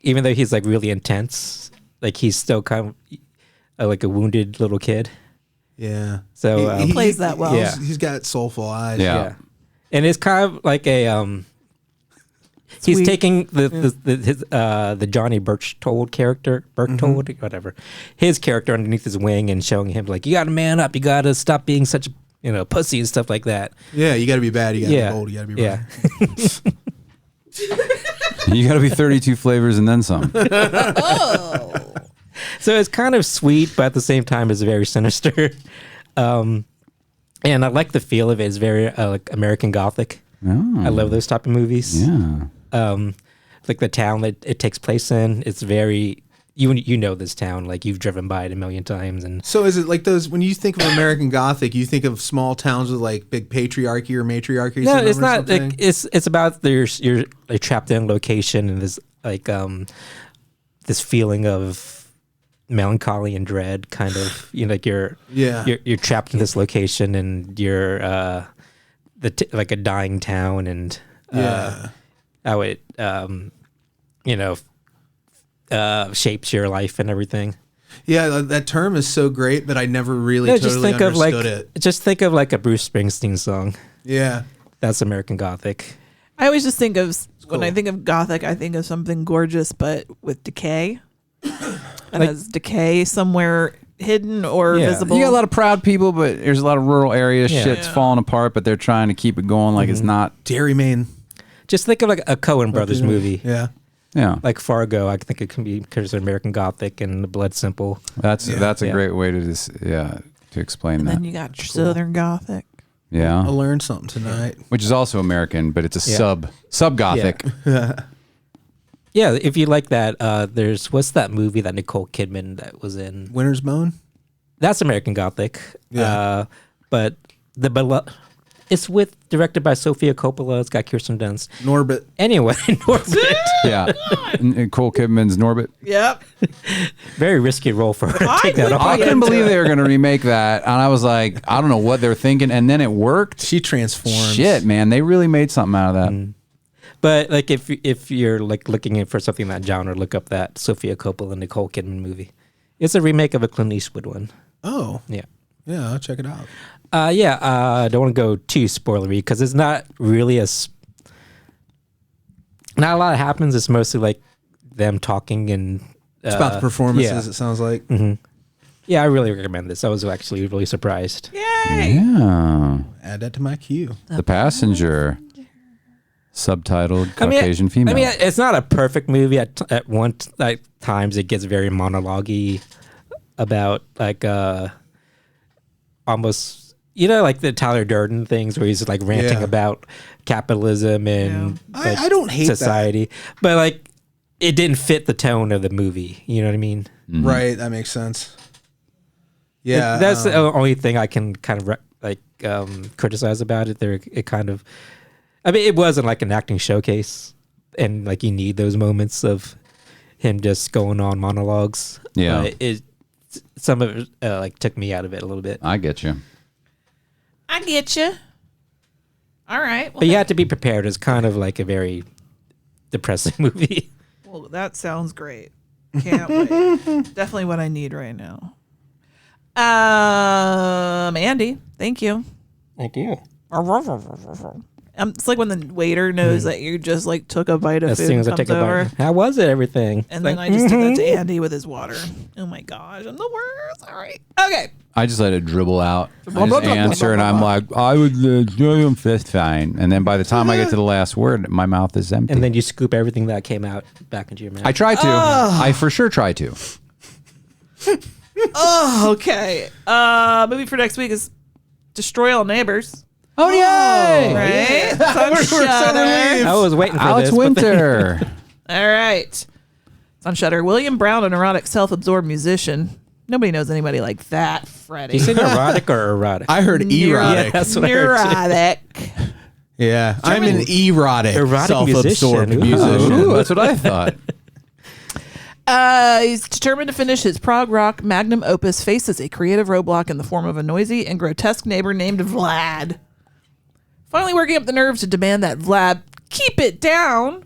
even though he's like really intense, like he's still kind of like a wounded little kid. Yeah. So Plays that well. Yeah. He's got soulful eyes. Yeah. Yeah, and it's kind of like a he's Sweet. taking the Johnny Birchtold character, whatever, his character underneath his wing and showing him like you got to man up, you got to stop being such a pussy and stuff like that. Yeah, you got to be bad. You got to Yeah, be bold. You got to be yeah. right. You got to be 32 flavors and then some. So it's kind of sweet, but at the same time, it's very sinister. And I like the feel of it. It's very like American Gothic. Oh, I love those type of movies. yeah. Like the town that it takes place in, it's very you know this town, like you've driven by it a million times. And So is it like those when you think of American Gothic, you think of small towns with like big patriarchy or matriarchy? no, or it's not something? like it's about you're like trapped in location and this like this feeling of melancholy and dread, kind of like you're trapped in this location and you're like a dying town and how it shapes your life and everything. Yeah, that term is so great, but I never really Just totally think of understood it. Just think of like a Bruce Springsteen song. Yeah. That's American Gothic. I always just think of when cool. I think of Gothic, I think of something gorgeous, but with decay. And has decay somewhere hidden or visible. You got a lot of proud people, but there's a lot of rural areas. Yeah. Shit's falling apart, but they're trying to keep it going like it's not. Dairy Maine. Just think of like a Coen Brothers movie. Yeah. Yeah, Like Fargo, I think it can be considered American Gothic, and The Blood Simple. that's a Yeah. great way to to explain and that. then you got Southern Gothic. Yeah, I learned something tonight. which is also American, but it's a sub Gothic. Yeah, if you like that, there's what's that movie that Nicole Kidman that was in? Winter's Bone? That's American Gothic. Yeah. But it's directed by Sofia Coppola. It's got Kirsten Dunst. Norbit. Anyway, Norbit. Yeah, Nicole Kidman's Norbit. Yep. Very risky role for her to take that off. I couldn't believe they were going to remake that, and I was like, I don't know what they're thinking, and then it worked. She transforms. Shit, man, they really made something out of that. But like, if you're like looking for something in that genre, look up that Sofia Coppola Nicole Kidman movie. It's a remake of a Clint Eastwood one. Oh. Yeah. Yeah, I'll check it out. I don't want to go too spoilery because it's not really not a lot happens. It's mostly like them talking and It's about the performances, it sounds like. Yeah, I really recommend this. I was actually really surprised. Yay! Yeah, Add that to my queue. The Passenger, subtitled Caucasian female. I mean, it's not a perfect movie. At times, it gets very monologue-y about like almost like the Tyler Durden things where he's like ranting about capitalism and like, I don't hate society, but like it didn't fit the tone of the movie. You know what I mean? Right, that makes sense. Yeah. That's the only thing I can kind of criticize about it. It kind of, I mean, it wasn't like an acting showcase, and like you need those moments of him just going on monologues. Yeah. Some of it like took me out of it a little bit. I get you. I get you. All right. Well, But you have to be prepared. It's kind of like a very depressing movie. well, that sounds great. Can't wait. Definitely what I need right now. Andy, thank you. Thank you. It's like when the waiter knows that you just like took a bite of As food soon and as I comes take a over. bite. How was it, everything? And then I just did that to Andy with his water. Oh my gosh, I'm the worst. All right. Okay. I just let it dribble out. I just answer, and I'm like, I would do them fine. And then by the time I get to the last word, my mouth is empty. And then you scoop everything that came out back into your mouth. I try to. I for sure try to. Oh, okay. Movie for next week is Destroy All Neighbors. Oh, yay! Right? It's on Shudder. I was waiting for Alex this. but then- Winter. All right. It's on Shudder. William Brown, an erotic, self-absorbed musician. Nobody knows anybody like that, Freddie. You say erotic or erotic? I heard erotic. Yeah, that's what I heard too. Neurotic. Yeah, I'm an erotic, Erotic self-absorbed musician. musician. Ooh, that's what I thought. He's determined to finish his prog rock magnum opus, faces a creative roadblock in the form of a noisy and grotesque neighbor named Vlad. Finally working up the nerves to demand that Vlad keep it down,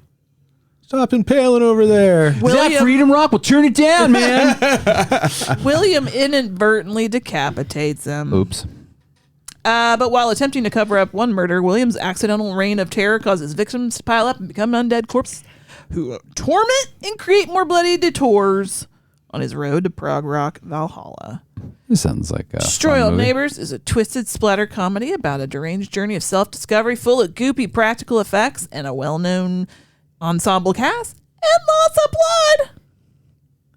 Stop impaling over there. Is that Freedom Rock? Well, turn it down, man. William inadvertently decapitates him. Oops. But while attempting to cover up one murder, William's accidental reign of terror causes victims to pile up and become undead corpses who torment and create more bloody detours on his road to prog rock Valhalla. This sounds like a Destroy fun All movie. Neighbors is a twisted splatter comedy about a deranged journey of self-discovery full of goopy practical effects and a well-known ensemble cast and lots of blood.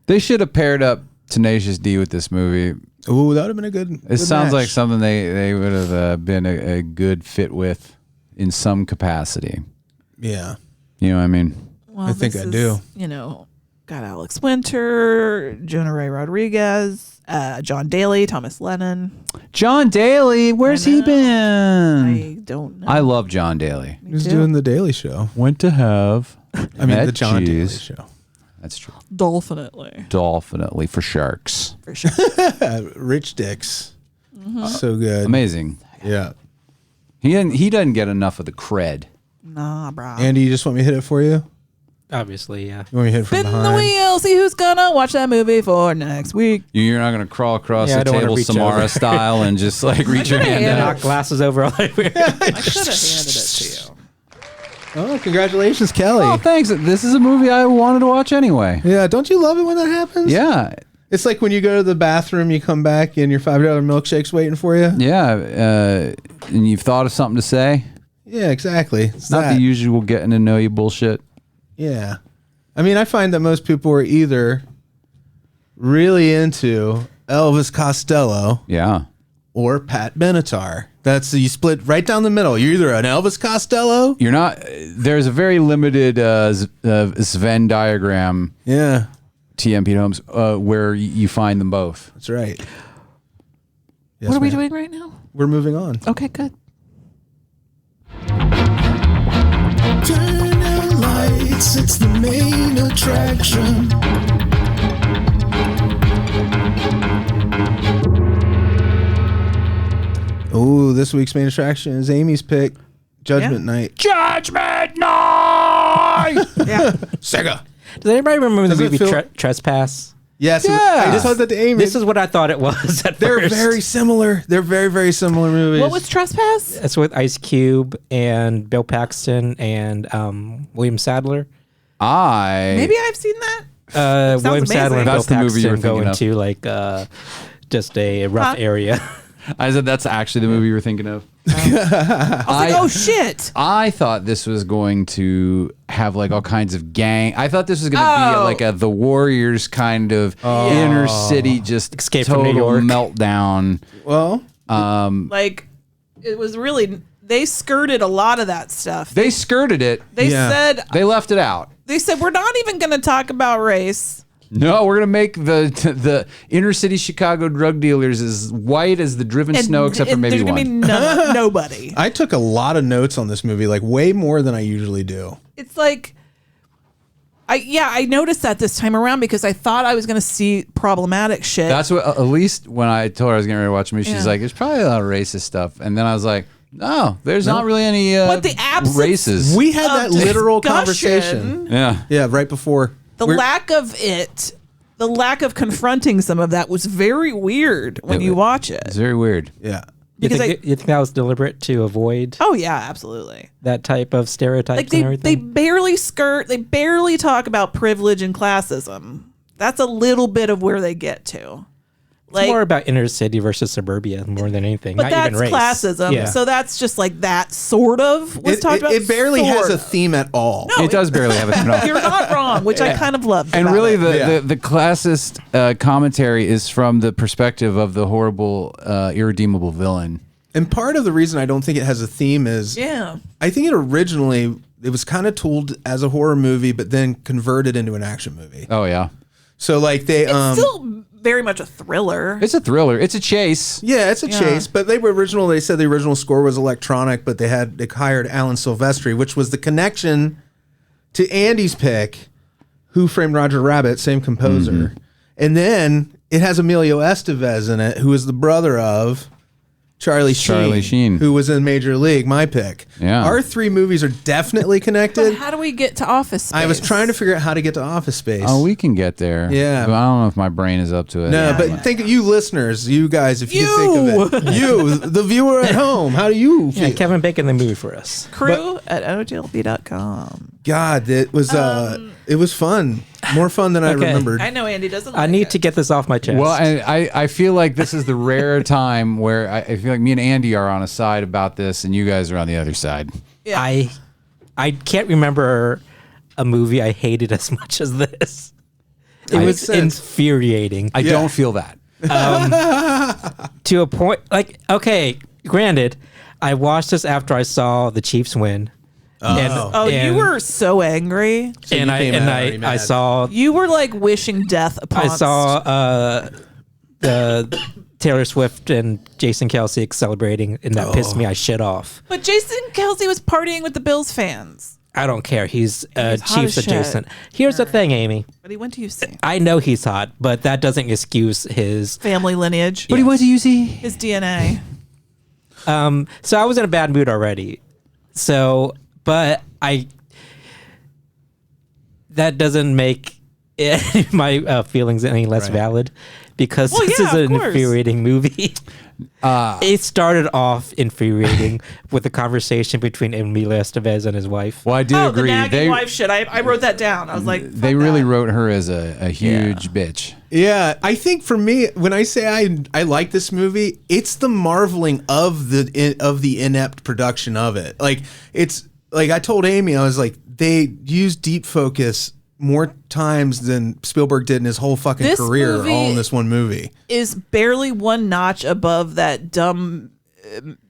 They should have paired up Tenacious D with this movie. Ooh, that would have been a good. It sounds like something they would have been a good fit with in some capacity. Yeah, You know what I mean? Well, I think this I is, do. You know, got Alex Winter, Jonah Ray Rodriguez, John Daly, Thomas Lennon. John Daly, where's he been? I don't know. I love John Daly. He's too. doing the Daily Show. Went to have. I mean, the John Daly cheese. Show. That's true. Dolphinately. Dolphinately for sharks. For sure. Rich Dicks. So good. Amazing. Yeah. He doesn't get enough of the cred. Nah, bro. Andy, you just want me to hit it for you? Obviously, yeah. You want me to hit from Spin the behind? wheel. See who's gonna watch that movie for next week. You're not gonna crawl across Yeah, I the don't wanna table reach Samara over. style and just like reach your hand Yeah. out. Knock glasses over all everywhere. I should have handed it to you. Oh, congratulations, Kelley. Oh, thanks. This is a movie I wanted to watch anyway. Yeah, don't you love it when that happens? Yeah. It's like when you go to the bathroom, you come back and your $5 milkshake's waiting for you. Yeah. And you've thought of something to say? Yeah, exactly. It's Not that. the usual getting to know you bullshit. Yeah. I mean, I find that most people are either really into Elvis Costello Yeah. or Pat Benatar. You split right down the middle. You're either an Elvis Costello. You're not. There's a very limited Venn diagram, Yeah, TM Pete Holmes, where you find them both. that's right. Yes, What are we ma'am. doing right now? We're moving on. Okay, good. Turn out lights, it's the main attraction. Oh, this week's main attraction is Amy's pick, Judgment Night. Judgment Night. Yeah. Sega. Does anybody remember Does the it movie feel- Trespass? Yes. Yeah. I just told that to Amy. This is what I thought it was at They're first. very similar. They're very, very similar movies. What was Trespass? That's with Ice Cube and Bill Paxton and William Sadler. Maybe I've seen that. William amazing. Sadler and That's Bill the movie you were Paxton go thinking of. into like just a rough area. I said that's actually the movie you were thinking of. Oh shit! I thought this was going to have like all kinds of gang. I thought this was going to be like a The Warriors kind of inner city, just Escape from total New York. meltdown. Well, Like, it was really. They skirted a lot of that stuff. They skirted it. They Yeah. said They left it out. we're not even going to talk about race. No, we're gonna make the inner city Chicago drug dealers as white as the driven snow, except for maybe there's gonna one. be nobody. I took a lot of notes on this movie, like way more than I usually do. It's like, I noticed that this time around because I thought I was going to see problematic shit. That's what Alise, when I told her I was getting ready to watch a movie, she's Yeah. like, "There's probably a lot of racist stuff," and then I was like, "No, there's not really any But the absence- races." We had that literal discussion. conversation. yeah. Yeah, right before. the lack of confronting some of that was very weird when you watch it. It's very weird. Yeah. You Because think, you think that was deliberate to avoid Oh yeah, absolutely. that type of stereotypes Like and they everything? barely talk about privilege and classism. That's a little bit of where they get to. It's more about inner city versus suburbia more than anything. but not that's even race. classism. Yeah. So that's just like that sort of was talked about. It barely has sort a of. theme at all. No, It does barely have a no. You're not wrong, which I kind of love. And about really, it. the classist commentary is from the perspective of the horrible, irredeemable villain. And part of the reason I don't think it has a theme is yeah. I think it was kind of told as a horror movie, but then converted into an action movie. Oh yeah, So like they It's still very much a thriller. it's a thriller. It's a chase. yeah, it's a chase, but they said the original score was electronic, but they hired Alan Silvestri, which was the connection to Andy's pick, Who Framed Roger Rabbit, same composer. And then it has Emilio Estevez in it, who is the brother of Charlie Sheen, who was in Major League, my pick. Yeah. Our three movies are definitely But connected. how do we get to Office Space? I was trying to figure out how to get to Office Space. Oh, we can get there. Yeah. But I don't know if my brain is up to it. No, but think you listeners, you guys, if you think of it, you, the viewer at home, how do you feel? Yeah, Kevin Bacon the movie for us. Crew at OTLB.com. God, it was fun, more fun than I Okay. remembered. I know Andy doesn't. I like need it. to get this off my chest. Well, I feel like this is the rare time where I feel like me and Andy are on a side about this, and you guys are on the other side. Yeah. I can't remember a movie I hated as much as this. It Makes was sense. infuriating I don't feel that. to a point. Like, okay, granted, I watched this after I saw the Chiefs win. Oh, you were so angry. And you came out already I mad. saw You were like wishing death upon. I saw the Taylor Swift and Jason Kelsey celebrating, and that pissed me. I shit off. But Jason Kelsey was partying with the Bills fans. I don't care. He's He's hot Chiefs as shit. adjacent. Here's the thing, Amy. But he went to UC. I know he's hot, but that doesn't excuse his. Family lineage. But he went to UC. His DNA. So I was in a bad mood already. So, but that doesn't make my feelings any less valid, because this is an infuriating movie. It started off infuriating with the conversation between Emilio Estevez and his wife. Well, I do the agree. nagging wife shit. I wrote that down. I was like, they really wrote her as a huge bitch. Yeah, I think for me, when I say I like this movie, it's the marveling of the inept production of it. Like, it's like I told Amy, I was like, they used deep focus more times than Spielberg did in his whole fucking career, all in this one movie. Is barely one notch above that dumb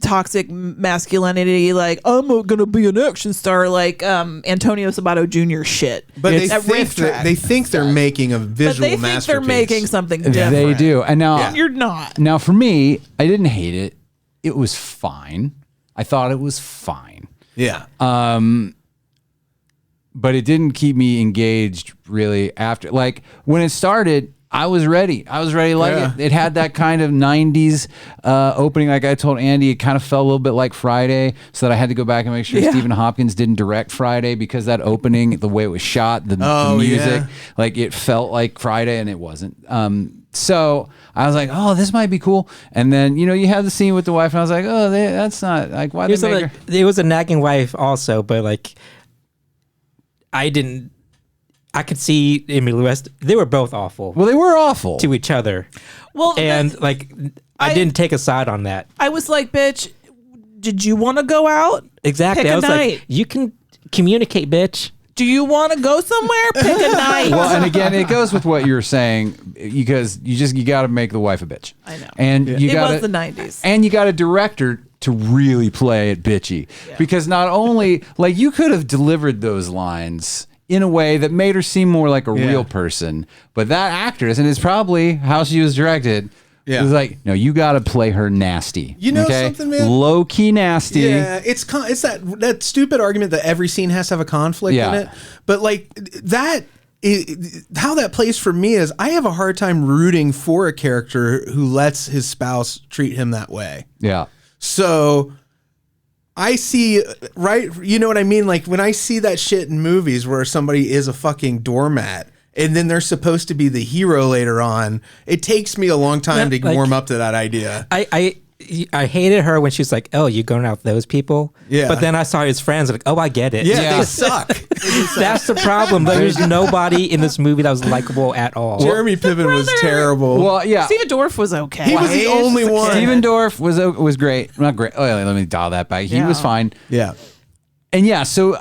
toxic masculinity, like I'm gonna be an action star, like Antonio Sabato Jr. shit. But they think they're making a visual masterpiece. But they think they're making something different. They do. And now you're not. Now for me, I didn't hate it. It was fine. I thought it was fine. Yeah. But it didn't keep me engaged really after. Like when it started, I was ready. I was ready to like it. It had that kind of 90s opening. Like I told Andy, it kind of felt a little bit like Friday, so that I had to go back and make sure Stephen Hopkins didn't direct Friday, because that opening, the way it was shot, the music, like it felt like Friday and it wasn't. So I was like, oh, this might be cool. And then, you have the scene with the wife and I was like, oh, that's not like, why did they make her? It was a nagging wife also, but like, I could see Emilio West. They were both awful. Well, they were awful to each other. Well, and like, I didn't take a side on that. I was like, bitch, did you want to go out? Exactly. Pick I was a night. like, you can communicate, bitch. Do you want to go somewhere? Pick a night. Well, and again, it goes with what you're saying, because you got to make the wife a bitch. I know. And you got was the 90s. And you got a director to really play it bitchy, because not only like you could have delivered those lines in a way that made her seem more like a real person, but that actress, and it's probably how she was directed, was like, no, you got to play her nasty. You know something, man? Low key nasty. Yeah, it's that stupid argument that every scene has to have a conflict in it. But like that, how that plays for me is I have a hard time rooting for a character who lets his spouse treat him that way. Yeah. So I see, right? You know what I mean? Like when I see that shit in movies where somebody is a fucking doormat and then they're supposed to be the hero later on, it takes me a long time to warm up to that idea. I hated her when she was like, oh, you going out with those people? Yeah. But then I saw his friends, like, oh, I get it. Yeah. They suck. That's the problem. There's nobody in this movie that was likable at all. Jeremy Piven was terrible. Well, yeah. Steven Dorff was okay. He was the only one. Steven Dorff was great. Not great. Oh, yeah, let me dial that back. He was fine. Yeah. And so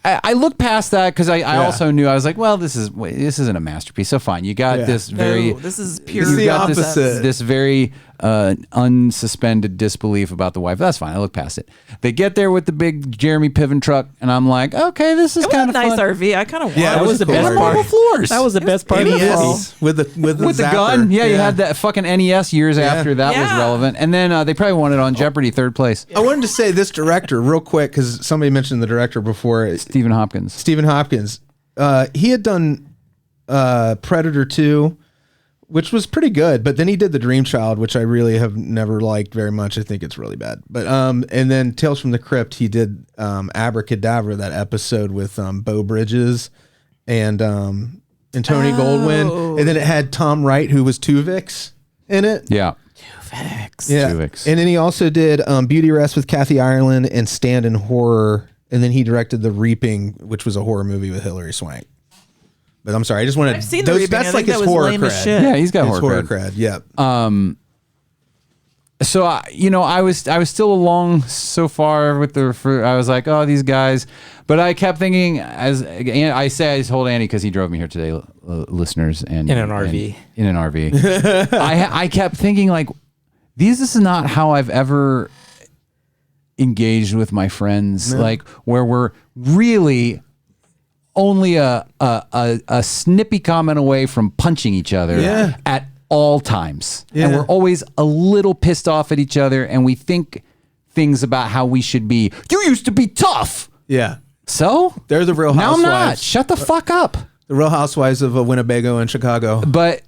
I looked past that because I also knew, I was like, well, this isn't a masterpiece. So fine, you got this very. No, this is pure. This is the opposite. This very unsuspended disbelief about the wife. That's fine. I look past it. They get there with the big Jeremy Piven truck, and I'm like, okay, this is kind of nice fun. RV. I kind of want. Yeah, that was the best part. Floors. That was the best part of the NES with the gun. Yeah, you had that fucking NES years after that was Yeah. relevant, and then they probably won it on Jeopardy, third place. I wanted to say this director real quick because somebody mentioned the director before. Stephen Hopkins. Stephen Hopkins. He had done Predator 2, which was pretty good, but then he did The Dream Child, which I really have never liked very much. I think it's really bad. But and then Tales from the Crypt, he did Abracadabra, that episode with Beau Bridges and Tony Goldwyn, and then it had Tom Wright, who was Tuvix in it. Yeah. Yeah. Tuvix. And then he also did Beauty Rest with Kathy Ireland and Stand in Horror. And then he directed The Reaping, which was a horror movie with Hilary Swank. But I'm sorry, I just wanted. I've seen The Reaping. That's I like think his that was horror lame as cred. shit. Yeah, he's got His horror cred. Yeah. So I was still along so far with I was like, oh, these guys, but I kept thinking, as I told Andy because he drove me here today, listeners, and In an RV. in an RV. I kept thinking like, this is not how I've ever engaged with my friends, like where we're really only a snippy comment away from punching each other at all times. And we're always a little pissed off at each other, and we think things about how we should be. You used to be tough. Yeah. So? They're the Real Now Housewives. I'm not. Shut the fuck up. The Real Housewives of Winnebago and Chicago. But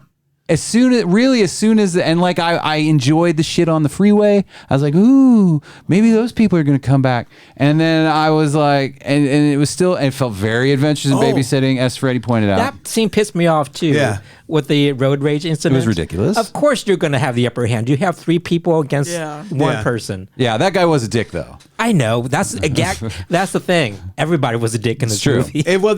as soon as, and like I enjoyed the shit on the freeway. I was like, ooh, maybe those people are going to come back. And then I was like, and it was still, it felt very adventures in babysitting, as Freddy pointed out. That scene pissed me off too. Yeah. With the road rage incident. It was ridiculous. Of course you're going to have the upper hand. You have 3 people against one Yeah. person. Yeah, that guy was a dick though. I know. That's that's the thing. Everybody was a dick in this true. movie. Well,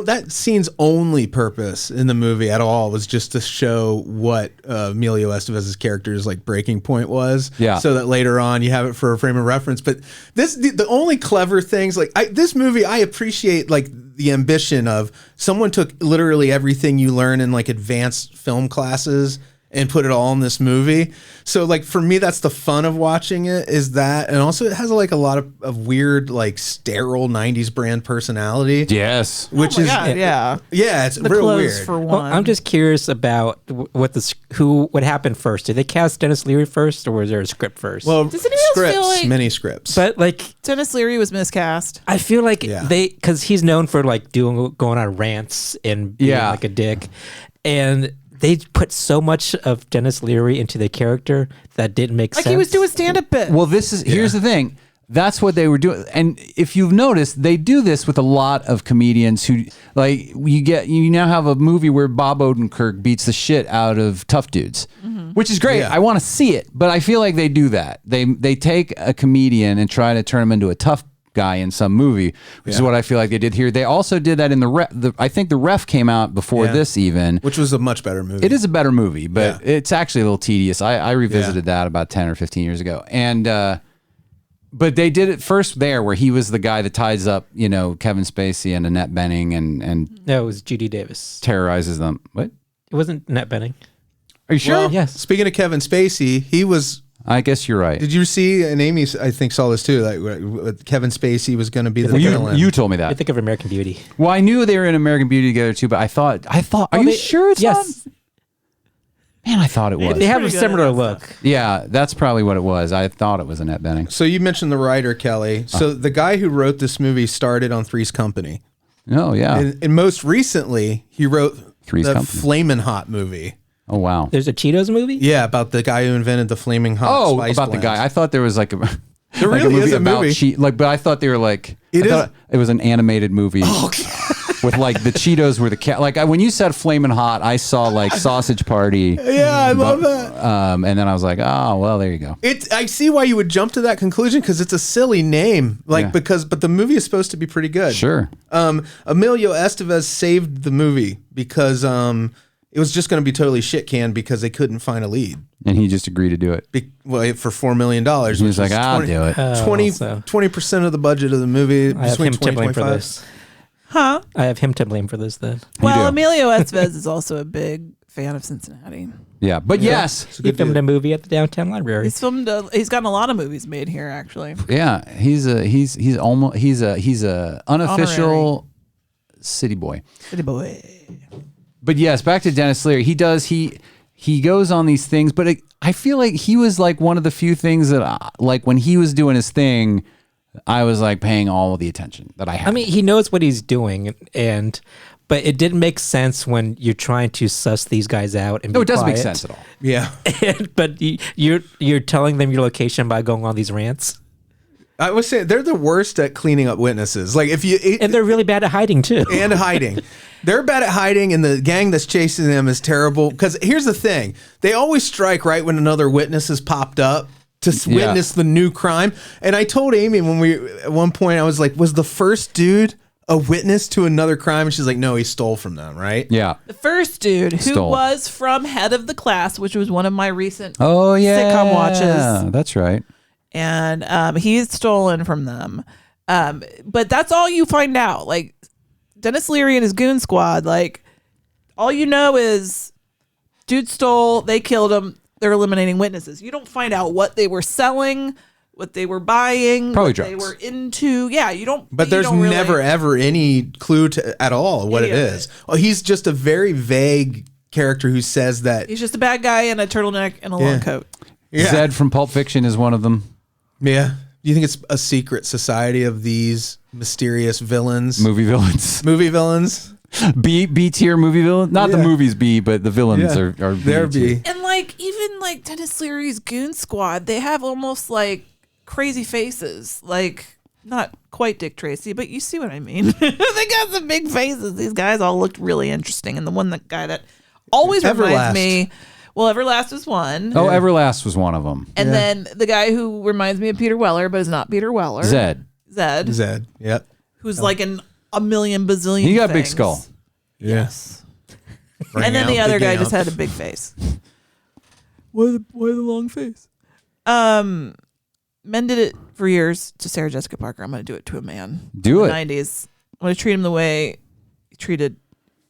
that scene's only purpose in the movie at all was just to show what Emilio Estevez's character's like breaking point was. Yeah. So that later on you have it for a frame of reference. But the only clever things like this movie, I appreciate like the ambition of someone took literally everything you learn in like advanced film classes and put it all in this movie. So like for me, that's the fun of watching it, is that, and also it has like a lot of weird like sterile 90s brand personality. Yes. Which Oh my is God, yeah. It's The real clothes weird. for Well, one. I'm just curious about what happened first. Did they cast Dennis Leary first, or was there a script first? Well, Does anyone else feel scripts, like- many scripts. but like Dennis Leary was miscast. I feel like Yeah. because he's known for like going on rants and being Yeah. like a dick, and they put so much of Dennis Leary into the character that didn't make Like sense. he was doing stand-up bit. Well, here's the thing. That's what they were doing. And if you've noticed, they do this with a lot of comedians who, like, you now have a movie where Bob Odenkirk beats the shit out of tough dudes, which is great. Yeah. I want to see it, but I feel like they do that. They take a comedian and try to turn him into a tough guy in some movie, which is what I feel like they did here. They also did that in I think the Ref came out before this even. which was a much better movie. It is a better movie, but Yeah. it's actually a little tedious. I revisited that about 10 or 15 years ago. And, but they did it first there where he was the guy that ties up, Kevin Spacey and Annette Bening and No, it was Judy Davis. terrorizes them. What? It wasn't Annette Bening. Are you sure? Well, Yes. Speaking of Kevin Spacey, he was. I guess you're right. Did you see? And Amy, I think, saw this too. Like Kevin Spacey was going to be the villain. You told me I that. think of American Beauty. Well, I knew they were in American Beauty together too, but I thought. Are you sure it's yes. not? Man, I thought it was. They have a pretty good similar at that look. Yeah, that's probably what it was. I thought it was Annette Bening. So you mentioned the writer Kelley. So the guy who wrote this movie started on Three's Company, Oh yeah. and most recently he wrote Three's the Company. Flamin' Hot movie. Oh wow. There's a Cheetos movie? Yeah, about the guy who invented the Flaming Hot. Oh, spice about the blends. guy. I thought there was like a. There really is a about movie. but I thought they were like. It I is- thought it was an animated movie. With like the Cheetos were the cat. Like when you said Flamin' Hot, I saw like Sausage Party. Yeah, I love that. And then I was like, oh well, there you go. I see why you would jump to that conclusion because it's a silly name. Like Yeah. but the movie is supposed to be pretty good. Sure. Emilio Estevez saved the movie because it was just going to be totally shit canned because they couldn't find a lead. And he just agreed to do it. For $4 million. He was like, I'll do it. 20% of the budget of the movie. I have between him 20 to blame for 25. this. Huh? I have him to blame for this then. Well, do. Emilio Estevez is also a big fan of Cincinnati. Yeah, but yes, He filmed a movie at the downtown library. He's filmed. He's gotten a lot of movies made here, actually. yeah, he's a unofficial city boy. City boy. But yes, back to Dennis Leary. He goes on these things, but I feel like he was like one of the few things that like when he was doing his thing, I was like paying all the attention that I had. I mean, he knows what he's doing, but it didn't make sense when you're trying to suss these guys out. And no, be it doesn't make quiet. sense at all. Yeah. But you're telling them your location by going on these rants, I was saying they're the worst at cleaning up witnesses. Like if you and they're really bad at hiding too. and hiding. They're bad at hiding, and the gang that's chasing them is terrible. Because here's the thing: they always strike right when another witness has popped up to witness the new crime. And I told Amy at one point, I was like, "Was the first dude a witness to another crime?" And she's like, "No, he stole from them, right?" Yeah. The first dude who Stole. was from Head of the Class, which was one of my recent Oh yeah. sitcom watches. That's right. And he's stolen from them. But that's all you find out. Like Dennis Leary and his goon squad, like all you know is dude stole, they killed him, they're eliminating witnesses. You don't find out what they were selling, what they were buying, Probably what they drugs. were into. Yeah, you don't. But you there's don't really- never ever any clue at all what it Any of is. Oh, he's just a very vague character who says that. He's just a bad guy in a turtleneck and a long coat. Yeah. Zed from Pulp Fiction is one of them. Yeah. Do you think it's a secret society of these mysterious villains? Movie villains. Movie villains? B tier movie villain. Not the movies B, but the villains are They're B. B. And like even like Dennis Leary's Goon Squad, they have almost like crazy faces. Like not quite Dick Tracy, but you see what I mean. They got some big faces. These guys all looked really interesting. And the guy that always reminds me. Well, Everlast was one. Oh, Everlast was one of them. And then the guy who reminds me of Peter Weller, but is not Peter Weller. Zed. Yep. Who's like a million bazillion. He got things. big skull. Yes. And then the other guy just had a big face. Why the long face? Men did it for years to Sarah Jessica Parker. I'm going to do it to a man. Do it. In the 90s. I'm going to treat him the way he treated.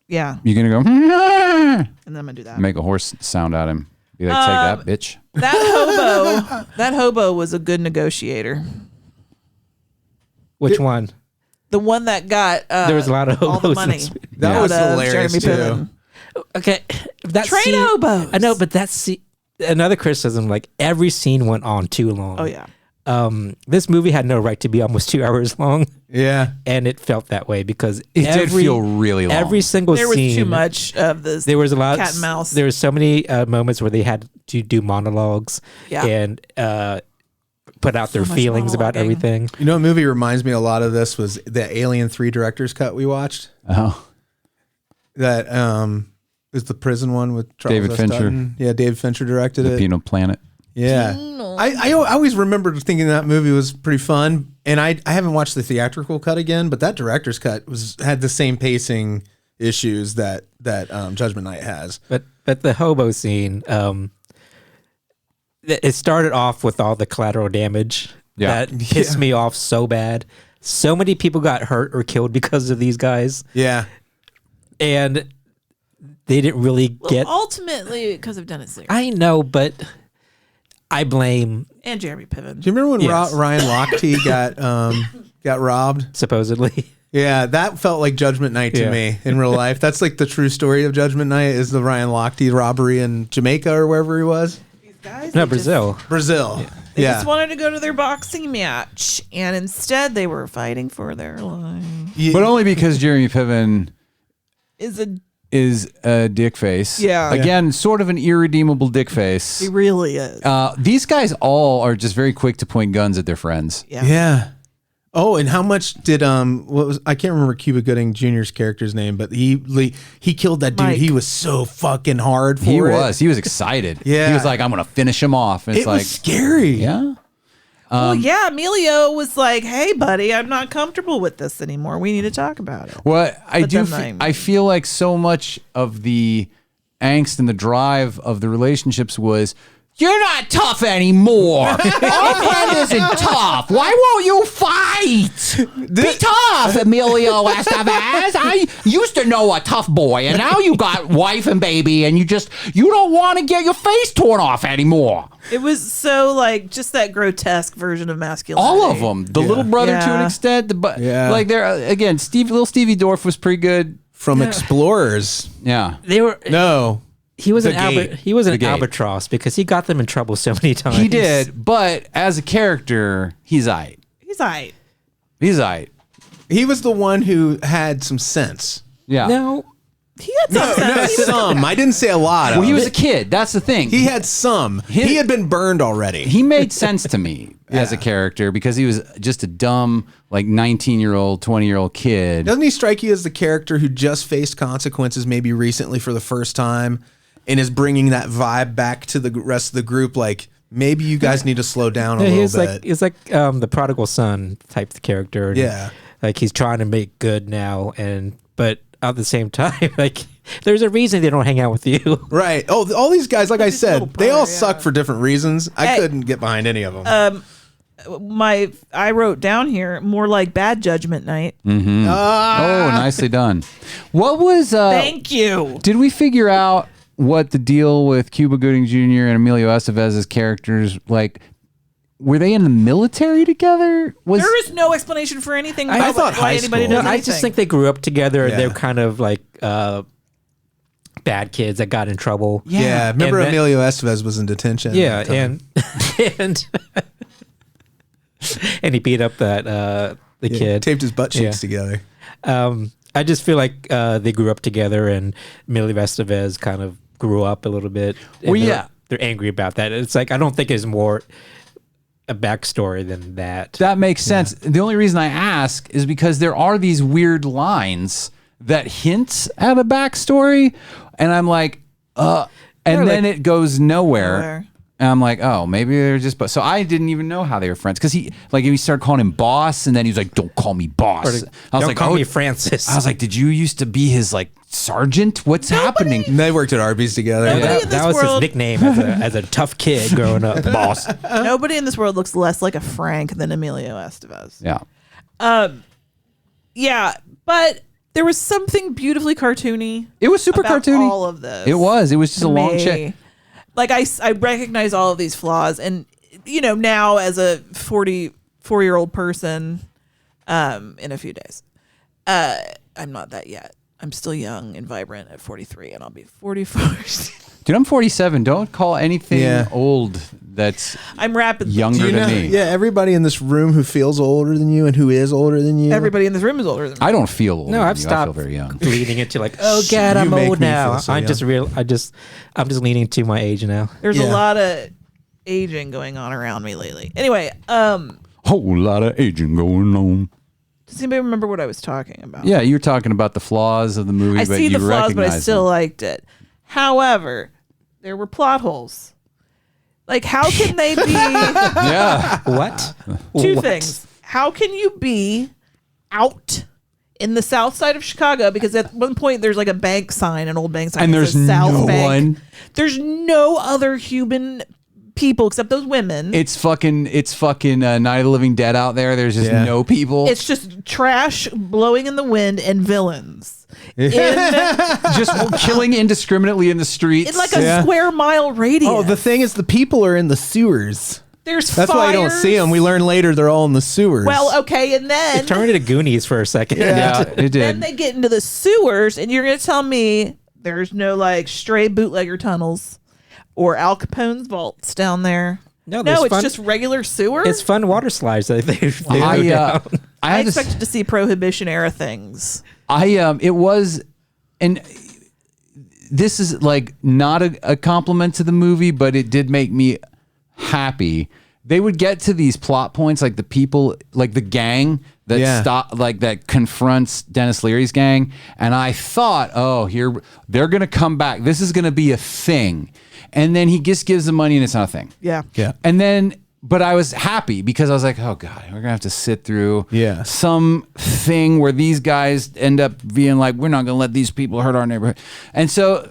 Yeah. You're gonna go. And then I'm gonna do that. Make a horse sound at him. Be like, take that, bitch. That hobo was a good negotiator. Which one? The one that got There was a lot of all the hobos. money. That was hilarious Jeremy too. Piven. Okay, that Train scene, hobos. I know, but that's another criticism. Like every scene went on too long. Oh yeah. This movie had no right to be almost 2 hours long. Yeah. And it felt that way because It did feel really long. Every single There was scene. too much of this. There was a lot. Cat and mouse. There was so many moments where they had to do monologues and put out their much feelings about monologuing. everything. You know what movie reminds me a lot of this was the Alien 3 director's cut we watched. Oh, That is the prison one with Charles David S. Fincher. Dutton. Yeah, David Fincher directed the it. Penal Planet. Yeah. I always remembered thinking that movie was pretty fun, and I haven't watched the theatrical cut again, but that director's cut had the same pacing issues that Judgment Night has. But the hobo scene, it started off with all the collateral damage that pissed me off so bad. So many people got hurt or killed because of these guys, Yeah. and they didn't really get. Ultimately because of Dennis Leary I know, but I blame and Jeremy Piven. Do you remember when Yes. Ryan Lochte got robbed? supposedly. Yeah, that felt like Judgment Night to Yeah. me in real life. That's like the true story of Judgment Night is the Ryan Lochte robbery in Jamaica or wherever he was. These guys, No, they Brazil. Brazil. They Yeah. just wanted to go to their boxing match, and instead they were fighting for their life. But only because Jeremy Piven Is a dick face. Yeah. Again, sort of an irredeemable dick face. he really is? These guys all are just very quick to point guns at their friends. Yeah. Oh, and how much did I can't remember Cuba Gooding Jr.'s character's name, but he killed that dude. Mike. He was so fucking hard for He it. was excited. Yeah. He was like, I'm gonna finish him off. And it's It like, was scary. yeah. Well, yeah, Emilio was like, "Hey, buddy, I'm not comfortable with this anymore. We need to talk about it." Well, But then I feel like so much of the angst and the drive of the relationships was, you're not tough anymore. Our friend isn't tough. Why won't you fight? Be tough, Emilio Estevez. I used to know a tough boy, and now you got wife and baby, and you don't want to get your face torn off anymore. It was so like just that grotesque version of masculinity. All of them. The little brother to an Yeah. extent. Like they're again, little Stevie Dorff was pretty good. From Explorers. Yeah. They were. No. He was The an Gate. he was The an Gate. albatross because he got them in trouble so many times. He did, but as a character, he's aight. He's aight. He's aight. He was the one who had some sense. Yeah. No, He had some sense. No, He was- some. I didn't say a lot. Well, of he was it. a kid. That's the thing. He had some. He had been burned already. He made sense to me as a character because he was just a dumb, like 19-year-old, 20-year-old kid. Doesn't he strike you as the character who just faced consequences maybe recently for the first time and is bringing that vibe back to the rest of the group? Like, maybe you guys need to slow down a he little was bit. like he's like the prodigal son type of character. And, Yeah. like he's trying to make good now, but at the same time, like there's a reason they don't hang out with you. Right. Oh, all these guys, like I He's a little said, they all brother, yeah. suck for different reasons. I Hey. couldn't get behind any of them. I wrote down here more like Bad Judgment Night. Oh, nicely done. What was... Thank you. Did we figure out what the deal with Cuba Gooding Jr. and Emilio Estevez's characters, like, were they in the military together? There is no explanation for anything. I about thought why high anybody school. does No, I anything. just think they grew up together. And Yeah. they're kind of like bad kids that got in trouble. yeah. Remember And that- Emilio Estevez was in detention. Yeah, at the time. and and he beat up that the Yeah, kid. taped his butt cheeks Yeah. together. I I just feel like they grew up together, and Millie Estevez kind of grew up a little bit. Well, yeah. They're angry about that. It's like, I don't think it's more a backstory than that. That makes sense. The only reason I ask is because there are these weird lines that hints at a backstory, and I'm like, and then it goes nowhere. And I'm like, oh, maybe they're just. So I didn't even know how they were friends, because he started calling him boss, and then he was like, "Don't call me boss." I was like, call me Francis. I was like, did you used to be his like sergeant? What's happening? They worked at Arby's together. That was his nickname as a tough kid growing up. Boss. Nobody in this world looks less like a Frank than Emilio Estevez. Yeah. Yeah, but there was something beautifully cartoony. It was super about cartoony. all of this. It was just a long chick. Like, I recognize all of these flaws, and now as a 44-year-old person, in a few days, I'm not that yet. I'm still young and vibrant at 43, and I'll be 44. Dude, I'm 47. Don't call anything old that's I'm rapidly younger than me. Yeah, everybody in this room who feels older than you and who is older than you. Everybody in this room is older than me. I don't feel old. No, I've I stopped feel very young. leaning into like, oh God, I'm make old me now. feel so I'm young. just leaning to my age now. There's a lot of aging going on around me lately. Anyway, Whole lot of aging going on. does anybody remember what I was talking about? Yeah, you're talking about the flaws of the movie, I but see you the flaws, but I recognize still them. liked it. However, there were plot holes. Like, how can they be Yeah. What? two What? things? How can you be out in the south side of Chicago? Because at one point there's like a bank sign, an old bank sign, And that there's says South no Bank. one. There's no other human people except those women. It's fucking Night of the Living Dead out there. There's just no people. It's just trash blowing in the wind and villains in just killing indiscriminately in the streets. like a square mile radius. Oh, the thing is, the people are in the sewers. There's That's why I don't see them. We learn later they're all in the sewers. Well, okay, and then It turned into Goonies for a second. yeah, it did. then they get into the sewers, and you're going to tell me there's no like stray bootlegger tunnels or Al Capone's vaults down there. No, it's just regular sewer. It's fun water slides that they go I down. I had this- expected to see Prohibition era things. it was, and this is like not a compliment to the movie, but it did make me happy. They would get to these plot points, like the people, like the gang that confronts Dennis Leary's gang, and I thought, oh, here they're gonna come back. This is gonna be a thing, and then he just gives the money, and it's not a thing. Yeah. And then, but I was happy because I was like, oh God, we're gonna have to sit through some thing where these guys end up being like, we're not gonna let these people hurt our neighborhood. And so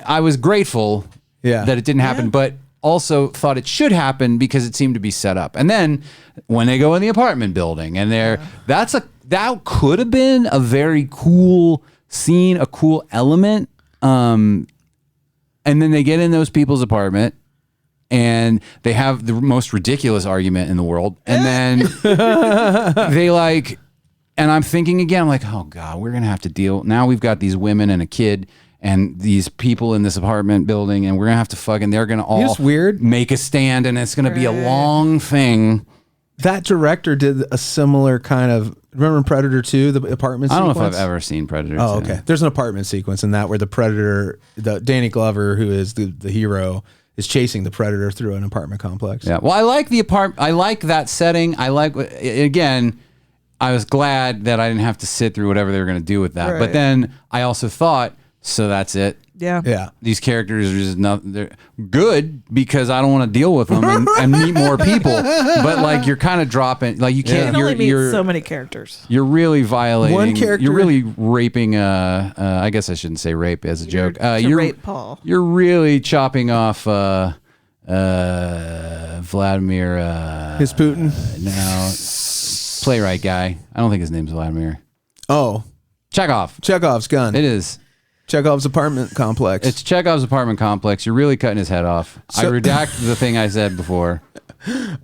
I was grateful that it didn't happen, but also thought it should happen because it seemed to be set up. And then when they go in the apartment building and that could have been a very cool scene, a cool element. And then they get in those people's apartment, and they have the most ridiculous argument in the world. And then they like, and I'm thinking again, I'm like, oh God, we're going to have to deal. Now we've got these women and a kid and these people in this apartment building, and we're going to have to they're going to all make a stand, and it's going to be a long thing. That director did a similar kind of, remember Predator 2, the apartment sequence? I don't know if I've ever seen Predator 2. Oh, okay. There's an apartment sequence in that where the Predator, Danny Glover, who is the hero, is chasing the Predator through an apartment complex. Yeah. Well, I like I like that setting. I like, again, I was glad that I didn't have to sit through whatever they were going to do with that. Right. But then I also thought, so that's it. Yeah. These characters are just not, they're good because I don't want to deal with them and meet more people. But like, you're kind of dropping, like you You can't, can only meet you're so many characters. You're really violating. One character- You're really raping. I guess I shouldn't say rape as a joke. You're rape Paul. You're really chopping off Vladimir. His Putin? No, playwright guy. I don't think his name's Vladimir. Oh. Chekhov. Chekhov's gun. It is. Chekhov's apartment complex. It's Chekhov's apartment complex. You're really cutting his head off. I redact the thing I said before.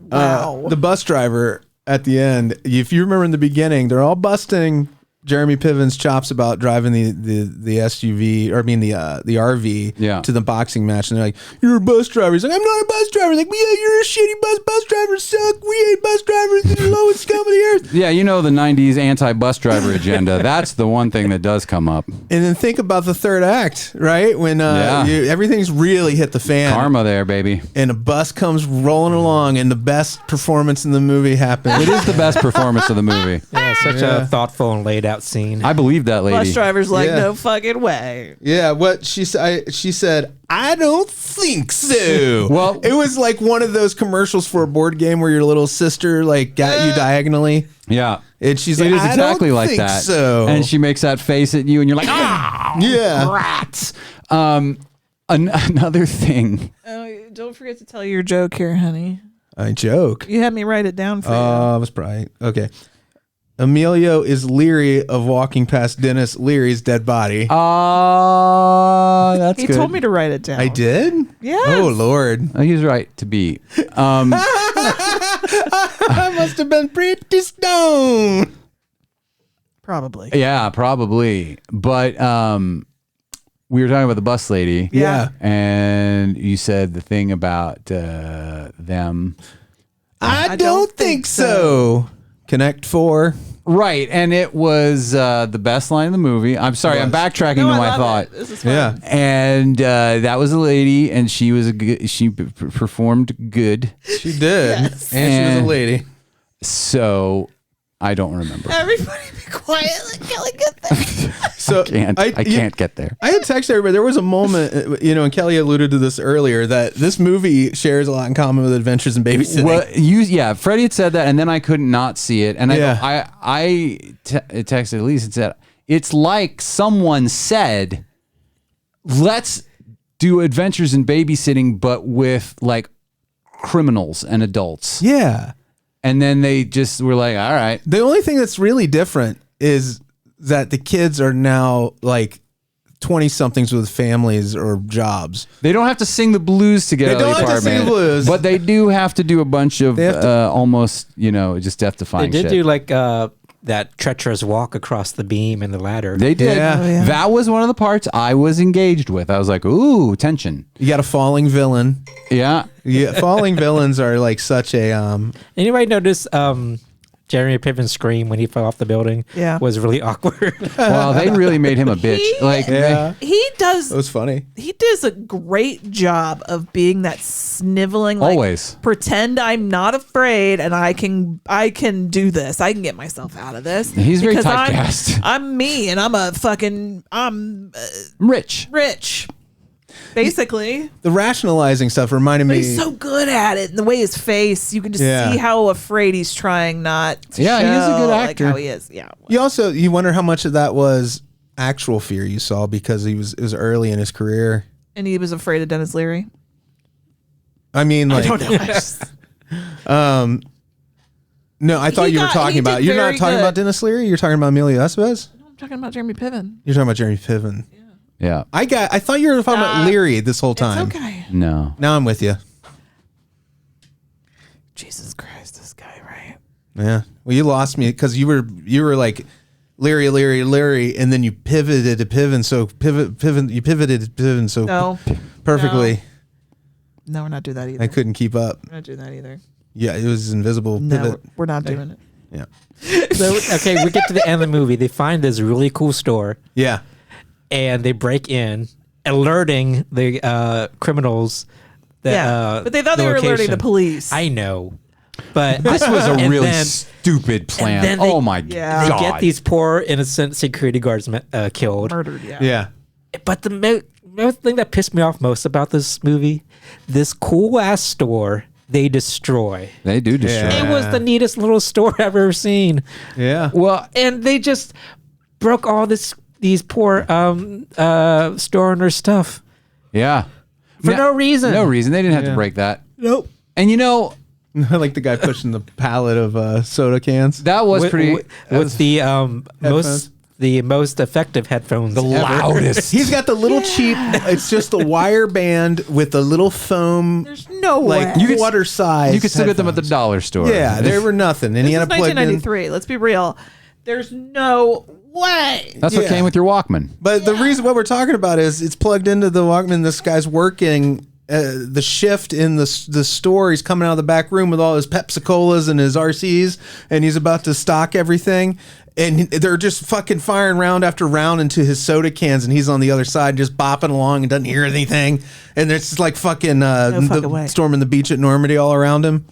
Wow. The bus driver at the end, if you remember in the beginning, they're all busting Jeremy Piven's chops about driving the SUV, or I mean the RV to the boxing match, and they're like, "You're a bus driver." He's like, "I'm not a bus driver." He's like, "Yeah, you're a shitty bus driver. Suck. We ain't bus drivers. They're the lowest scum of the cares? Yeah, you know the 90s anti-bus driver agenda. That's the one thing that does come up. And then think about the third act, right? When everything's really hit the fan. Karma there, baby. And a bus comes rolling along and the best performance in the movie happens. It is the best performance of the movie. Yeah, such a thoughtful and laid out scene. I believe that lady. Bus driver's like, Yeah. no fucking way. Yeah, what she said, I don't think so. Well- it was like one of those commercials for a board game where your little sister like got you diagonally. Yeah. And she's It like, is I exactly don't like think that. So. And she makes that face at you and you're like, ah, yeah. rats. Another thing. Oh, don't forget to tell your joke here, honey. I joke. You had me write it down for you. I was probably okay. Emilio is leery of walking past Dennis Leary's dead body. That's He good. told me to write it down. I did? Yes. Oh, Lord. He's right to be. I must have been pretty stoned. Probably. Yeah, probably. But we were talking about the bus lady. Yeah. And you said the thing about them. I don't think so. Connect 4. Right. And it was the best line in the movie. I'm sorry, I'm backtracking No, to I my love thought. it. This is fun. Yeah. And that was a lady, and she was performed good. She did. Yes. And she was And- a lady. So I don't remember. Everybody be quiet. Let Kelley get there. So I can't get there. I had texted everybody. There was a moment, and Kelley alluded to this earlier, that this movie shares a lot in common with Adventures in Babysitting. Well, Freddie had said that, and then I could not see it, and Yeah. I texted Alise and said, it's like someone said, let's do Adventures in Babysitting, but with like criminals and adults, Yeah. and then they just were like, all right. The only thing that's really different is that the kids are now like 20-somethings with families or jobs. They don't have to sing the blues to get They out of don't the have to apartment, sing the blues. but they do have to do a bunch of They have to- almost, just They death-defying did shit. do like that treacherous walk across the beam and the ladder. They did. Yeah. Oh, yeah. That was one of the parts I was engaged with. I was like, ooh, tension. You got a falling villain. Yeah. Yeah, falling villains are like such a Anybody notice Jeremy Piven's scream when he fell off the building? Yeah. Was really awkward. Well, they really made him a bitch. yeah. He does. It was funny. He does a great job of being that sniveling. Like, Always. pretend I'm not afraid, and I can do this. I can get myself out of this. He's very Because typecast. I'm me, and I'm Rich. rich. Basically, The rationalizing stuff reminded but me. he's so good at it. And the way his face, you can just Yeah. see how afraid he's trying not to Yeah, he is a good show, actor. Like how he is. Yeah. You wonder how much of that was actual fear you saw because it was early in his career. And he was afraid of Dennis Leary. I mean, like, I don't know. I just- no, I thought He you were got- talking he about. did You're not very talking good. about Dennis Leary. You're talking about Emilio Estevez. I'm talking about Jeremy Piven. You're talking about Jeremy Piven. Yeah. I thought you were talking about Leary this whole time. It's okay. No. Now I'm with you. Jesus Christ, this guy, right? Yeah. Well, you lost me because you were like Leary, and then you pivoted to Piven. So you pivoted to Piven so No. perfectly. No, we're not doing that either. I couldn't keep up. We're not doing that either. Yeah, it was invisible No, pivot. we're not doing it. Yeah. So, okay, we get to the end of the movie. They find this really cool store Yeah. and they break in, alerting the criminals. That, Yeah, but they thought they were alerting the police. I know, but This was a and really then stupid plan. then they- Oh my Yeah. they God. get these poor innocent security guards killed. Murdered, yeah. Yeah. But the thing that pissed me off most about this movie, this cool ass store they destroy. They do destroy. Yeah. It was the neatest little store I've ever seen. Yeah. Well, And they just broke all these poor store owner stuff yeah. for no reason. No reason. They didn't have Yeah. to break that. Nope. And Like the guy pushing the pallet of soda cans. that was With, pretty. with the most effective headphones. the ever. loudest. He's got the little cheap. It's just a wire band with a little foam, There's no like way. water size. You could still get them at the dollar store. Yeah, they were nothing, and This he is had a plug in. 1993. Let's be real. There's no way. That's what Yeah. came with your Walkman. But the reason what we're talking about is it's plugged into the Walkman. This guy's working, the shift in the store. He's coming out of the back room with all his Pepsi-Colas and his RCs, and he's about to stock everything. And they're just fucking firing round after round into his soda cans, and he's on the other side just bopping along and doesn't hear anything. And there's just like fucking storming the beach at Normandy all around him.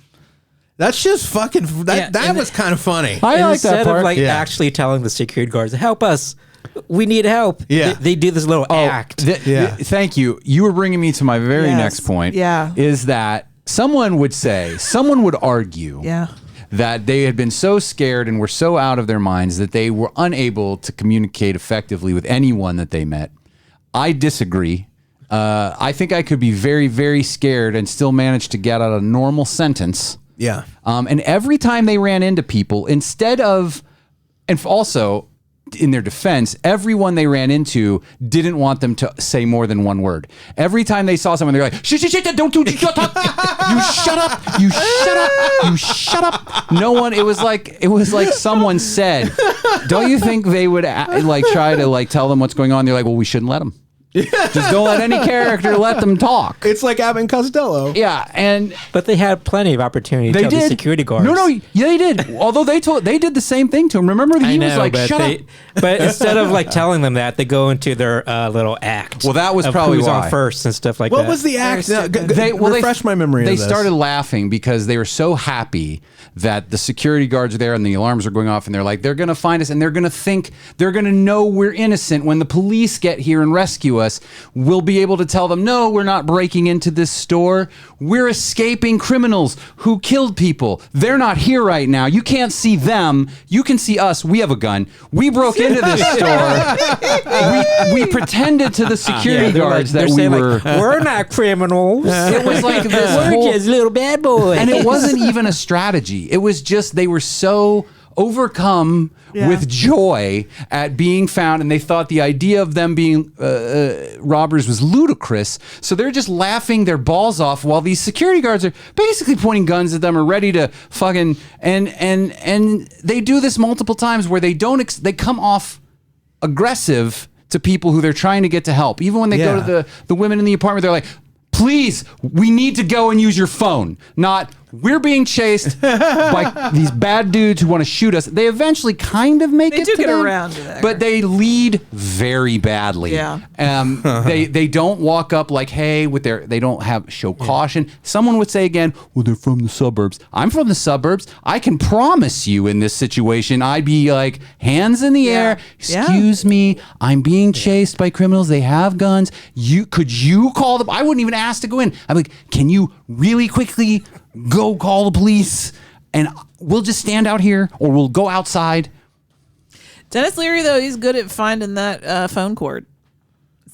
That's just fucking. That was kind of funny. I like that Instead part. of actually telling the security guards, "Help us, we need help." Yeah. They do this little act. Thank you. You were bringing me to my very next point. Yeah. Is that someone would argue. Yeah. That they had been so scared and were so out of their minds that they were unable to communicate effectively with anyone that they met. I disagree. I think I could be very, very scared and still manage to get out a normal sentence. Yeah. And every time they ran into people, instead of, and also in their defense, everyone they ran into didn't want them to say more than one word. Every time they saw someone, they're like, shut, don't do, shut up. You shut up. You shut up. You shut up. No one, it was like someone said, don't you think they would try to tell them what's going on? They're like, well, we shouldn't let them. Just don't let any character let them talk. It's like Abbott and Costello. Yeah, but they had plenty of opportunity to tell the security guards. No, they did. Although they did the same thing to him. Remember, he was like, "Shut up." But instead of telling them that, they go into their little act. Well, that was of probably who's why. on first and stuff like that. What was the act? Refresh my memory. They of this. started laughing because they were so happy that the security guards are there and the alarms are going off, and they're like, they're going to find us and they're going to know we're innocent. When the police get here and rescue us, we'll be able to tell them, no, we're not breaking into this store. We're escaping criminals who killed people. They're not here right now. You can't see them. You can see us. We have a gun. We broke into this store. We pretended to the security guards that we were. We're not criminals. It was like this we're just little bad boys. And it wasn't even a strategy. It was just they were so overcome with joy at being found, and they thought the idea of them being robbers was ludicrous. So they're just laughing their balls off while these security guards are basically pointing guns at them or ready to fucking and they do this multiple times where they they come off aggressive to people who they're trying to get to help. Even when they go to the women in the apartment, they're like, please, we need to go and use your phone. Not, we're being chased by these bad dudes who want to shoot us. They eventually kind of make it to them, around to there. but they lead very badly. Yeah. They don't walk up like, hey, they don't show caution. Someone would say again, well, they're from the suburbs. I'm from the suburbs. I can promise you in this situation, I'd be like, hands in the air. Excuse me, I'm being chased by criminals. They have guns. Could you call them? I wouldn't even ask to go in. I'm like, can you really quickly go call the police and we'll just stand out here, or we'll go outside. Dennis Leary, though, he's good at finding that phone cord.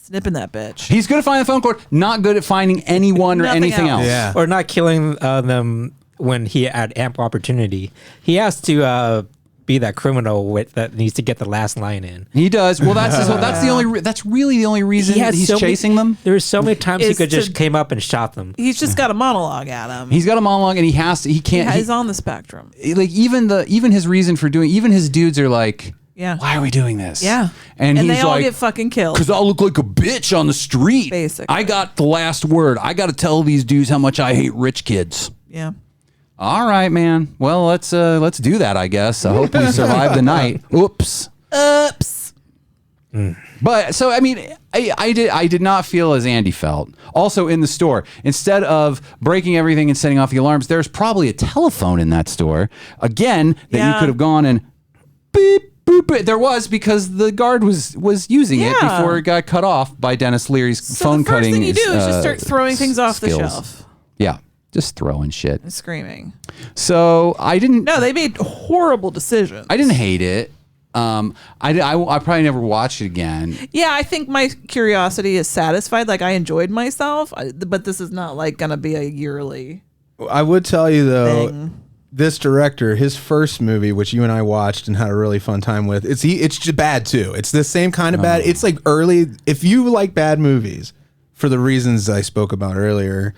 Snipping that bitch. He's good at finding the phone cord, not good at finding anyone or anything else. Yeah. Or not killing them when he had ample opportunity. He has to be that criminal that needs to get the last line in. He does. Well, that's really the only reason he's chasing them. There were so many times he could just came up and shot them. He's just got a monologue at him. He's got a monologue, and he's on the spectrum. Like even his reason for doing, even his dudes are like, yeah, why are we doing this? Yeah, and he's they all like, get fucking killed because I'll look like a bitch on the street. Basically, I got the last word. I got to tell these dudes how much I hate rich kids. Yeah. All right, man. Well, let's do that, I guess. I hope we survive the night. Oops. But so I mean, I did not feel as Andy felt. Also in the store, instead of breaking everything and setting off the alarms, there's probably a telephone in that store. Again, that you could have gone and beep boop. Boop. There was, because the guard was using it before it got cut off by Dennis Leary's phone cutting. The first thing you do is just start throwing things off the skills. shelf. Yeah. Just throwing shit. And screaming. So I didn't. No, they made horrible decisions. I didn't hate it. I probably never watched it again. Yeah, I think my curiosity is satisfied. Like, I enjoyed myself, but this is not like gonna be a yearly. I would tell you though, thing. This director, his first movie, which you and I watched and had a really fun time with, it's just bad too. It's the same kind of bad. It's like early. If you like bad movies, for the reasons I spoke about earlier.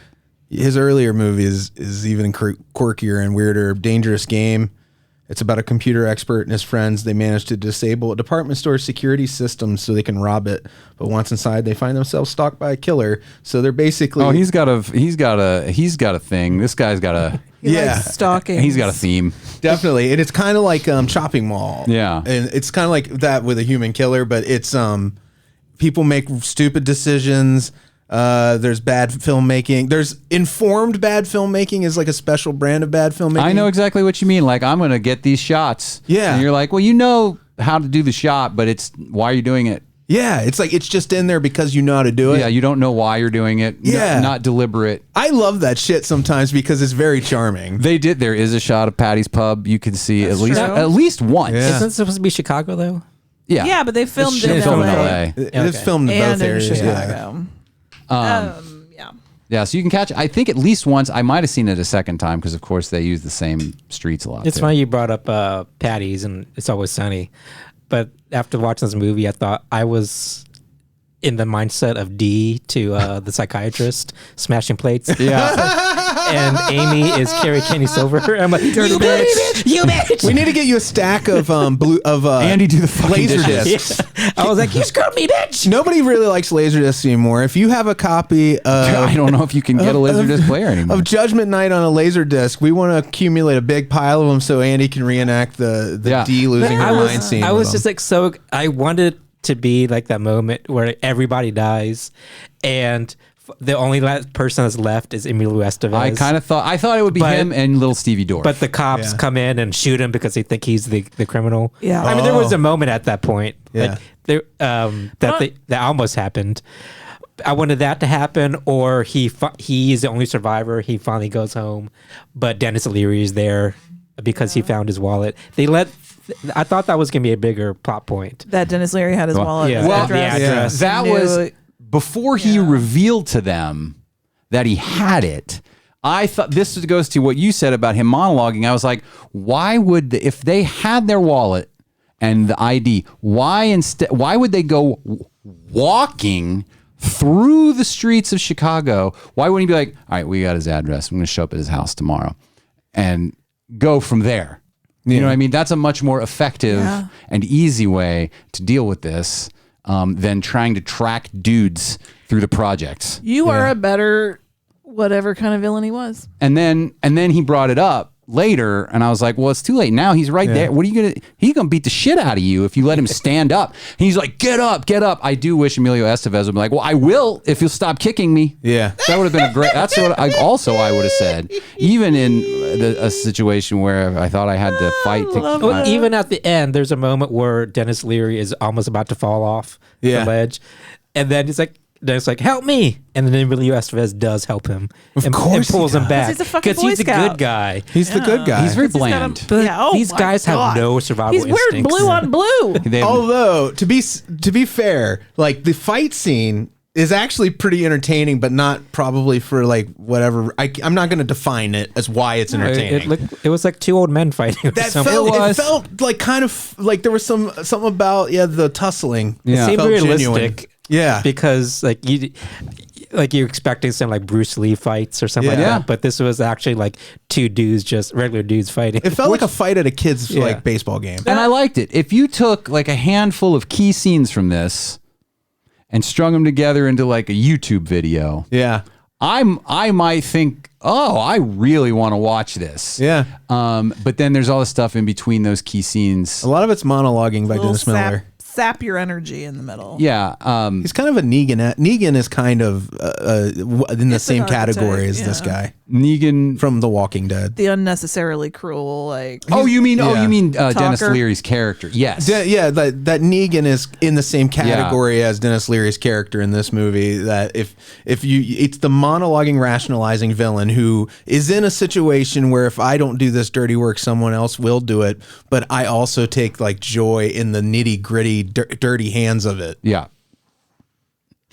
His earlier movies is even quirkier and weirder. Dangerous Game, It's about a computer expert and his friends. They manage to disable a department store security system so they can rob it. But once inside, they find themselves stalked by a killer. So they're basically he's got a thing. This guy's got a He likes stalking. He's got a theme. definitely, and it's kind of like Chopping Mall. Yeah. And it's kind of like that with a human killer, but it's people make stupid decisions. There's bad filmmaking. There's informed bad filmmaking is like a special brand of bad filmmaking. I know exactly what you mean. Like, I'm going to get these shots. Yeah. And you're like, well, you know how to do the shot, but it's why are you doing it? Yeah, it's like it's just in there because you know how to do it. Yeah, you don't know why you're doing it. Yeah. Not deliberate. I love that shit sometimes because it's very charming. There is a shot of Patty's Pub. You can see That's at least once. Yeah. Isn't it supposed to be Chicago though? Yeah. Yeah, but they filmed They it in filmed in LA. LA. It's filmed in And both in areas. Yeah. Chicago. Yeah. Yeah, so you can catch, I think at least once. I might have seen it a second time because, of course, they use the same streets a lot. It's too. funny you brought up Patty's and It's Always Sunny, but after watching this movie, I thought I was in the mindset of D to the psychiatrist smashing plates. Yeah. And Amy is Carrie Kenny Silver. I'm like, dirty bitch, you bitch. We need to get you a stack of Andy, do the fucking laser dishes. discs. Yeah. I was like, you screwed me, bitch. Nobody really likes laser discs anymore. If you have a copy I don't know if you can get a Laserdisc player anymore. of Judgment Night on a laser disc, we want to accumulate a big pile of them so Andy can reenact the Yeah. D losing her mind scene. I with was them. just like, so I wanted to be like that moment where everybody dies and the only person that's left is Emilio Estevez. I thought it would be But- him and little Stevie Dorff. But the cops Yeah. come in and shoot him because they think he's the criminal. Yeah. I mean, there was a moment at that point Yeah. that almost happened. I wanted that to happen, or he's the only survivor. He finally goes home, but Dennis Leary is there because he found his wallet. I thought that was gonna be a bigger plot point. That Dennis Leary had his wallet. Yeah. his Well, address. the address. that Knew was it. before he revealed to them that he had it. I thought this goes to what you said about him monologuing. I was like, why would if they had their wallet and the ID, why would they go walking through the streets of Chicago? Why wouldn't he be like, all right, we got his address. I'm going to show up at his house tomorrow and go from there? You know what I mean? That's a much more effective and easy way to deal with this than trying to track dudes through the projects. You are a better whatever kind of villain he was. And then he brought it up later, and I was like, well, it's too late now. He's right there. What are you he's gonna beat the shit out of you if you let him stand up. And he's like, get up. I do wish Emilio Estevez would be like, well, I will if you'll stop kicking me. Yeah. That would have been a great, that's what I would have said. Even in a situation where I thought I had to fight. Well, even at the end, there's a moment where Dennis Leary is almost about to fall off Yeah. the ledge, and then Dennis like, help me, and then Emilio Estevez does help him and course pulls he him does. back He's a fucking Boy he's a Scout. good guy. He's the good guy. He's very He's got bland. a- yeah, oh These my guys God. have no survival He's wearing instincts. blue on blue. They have- Although to be fair, like the fight scene is actually pretty entertaining, but not probably for like whatever. I'm not going to define it as why it's entertaining. It was like two old men fighting. Or that something. it felt like kind of like there was something about the tussling. Yeah. It seemed Felt realistic. genuine. Yeah. because you're expecting some like Bruce Lee fights or something like Yeah. that, but this was actually like two dudes, just regular dudes fighting. It felt like a fight at a kid's Yeah. like baseball game. And I liked it. If you took like a handful of key scenes from this and strung them together into like a YouTube video, Yeah. I might think, oh, I really want to watch this. Yeah. But then there's all the stuff in between those key scenes. A lot of it's monologuing by Little Dennis Miller. sap your energy in the middle. Yeah. He's kind of a Negan. Negan is kind of in the It's same an archetype, category as this yeah. guy Negan. from The Walking Dead. The unnecessarily cruel, like You mean Yeah. Dennis Talker. Leary's character? Yes. That Negan is in the same category as Dennis Leary's character in this movie. That it's the monologuing, rationalizing villain who is in a situation where if I don't do this dirty work, someone else will do it. But I also take like joy in the nitty gritty, dirty hands of it. Yeah.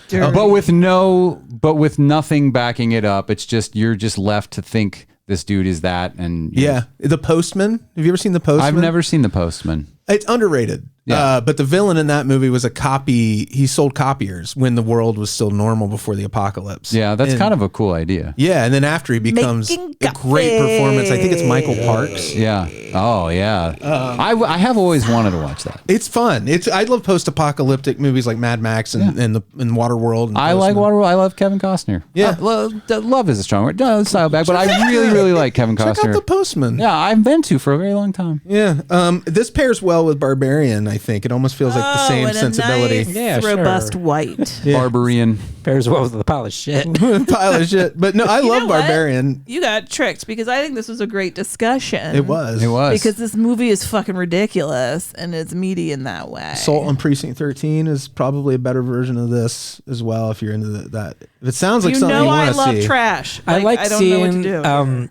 dirty. But with nothing backing it up, it's just you're just left to think this dude is that. And Yeah, The Postman. Have you ever seen The Postman? I've never seen The Postman. It's underrated. Yeah. But the villain in that movie was a copy. He sold copiers when the world was still normal before the apocalypse. Yeah, that's kind of a cool idea. Yeah, and then after he becomes Making a great performance. I think it's Michael Parks. Yeah. Oh, yeah. I have always wanted to watch that. It's fun. I love post-apocalyptic movies like Mad Max and Waterworld. And I like Waterworld. I love Kevin Costner. Yeah. Love is a strong word. No, style back, but I really, really like Kevin Costner. Check out The Postman. Yeah, I've been to for a very long time. Yeah. This pairs well with Barbarian, I think. It almost feels like the same and a sensibility. nice, Yeah, sure. robust white. Barbarian. Pairs well with the pile of shit. Pile of shit. But no, I You love know what? Barbarian. You got tricked because I think this was a great discussion. It was. Because this movie is fucking ridiculous and it's meaty in that way. Assault on Precinct 13 is probably a better version of this as well if you're into that. If it sounds like something you I want to love see. trash. I like I don't seeing. know what to do.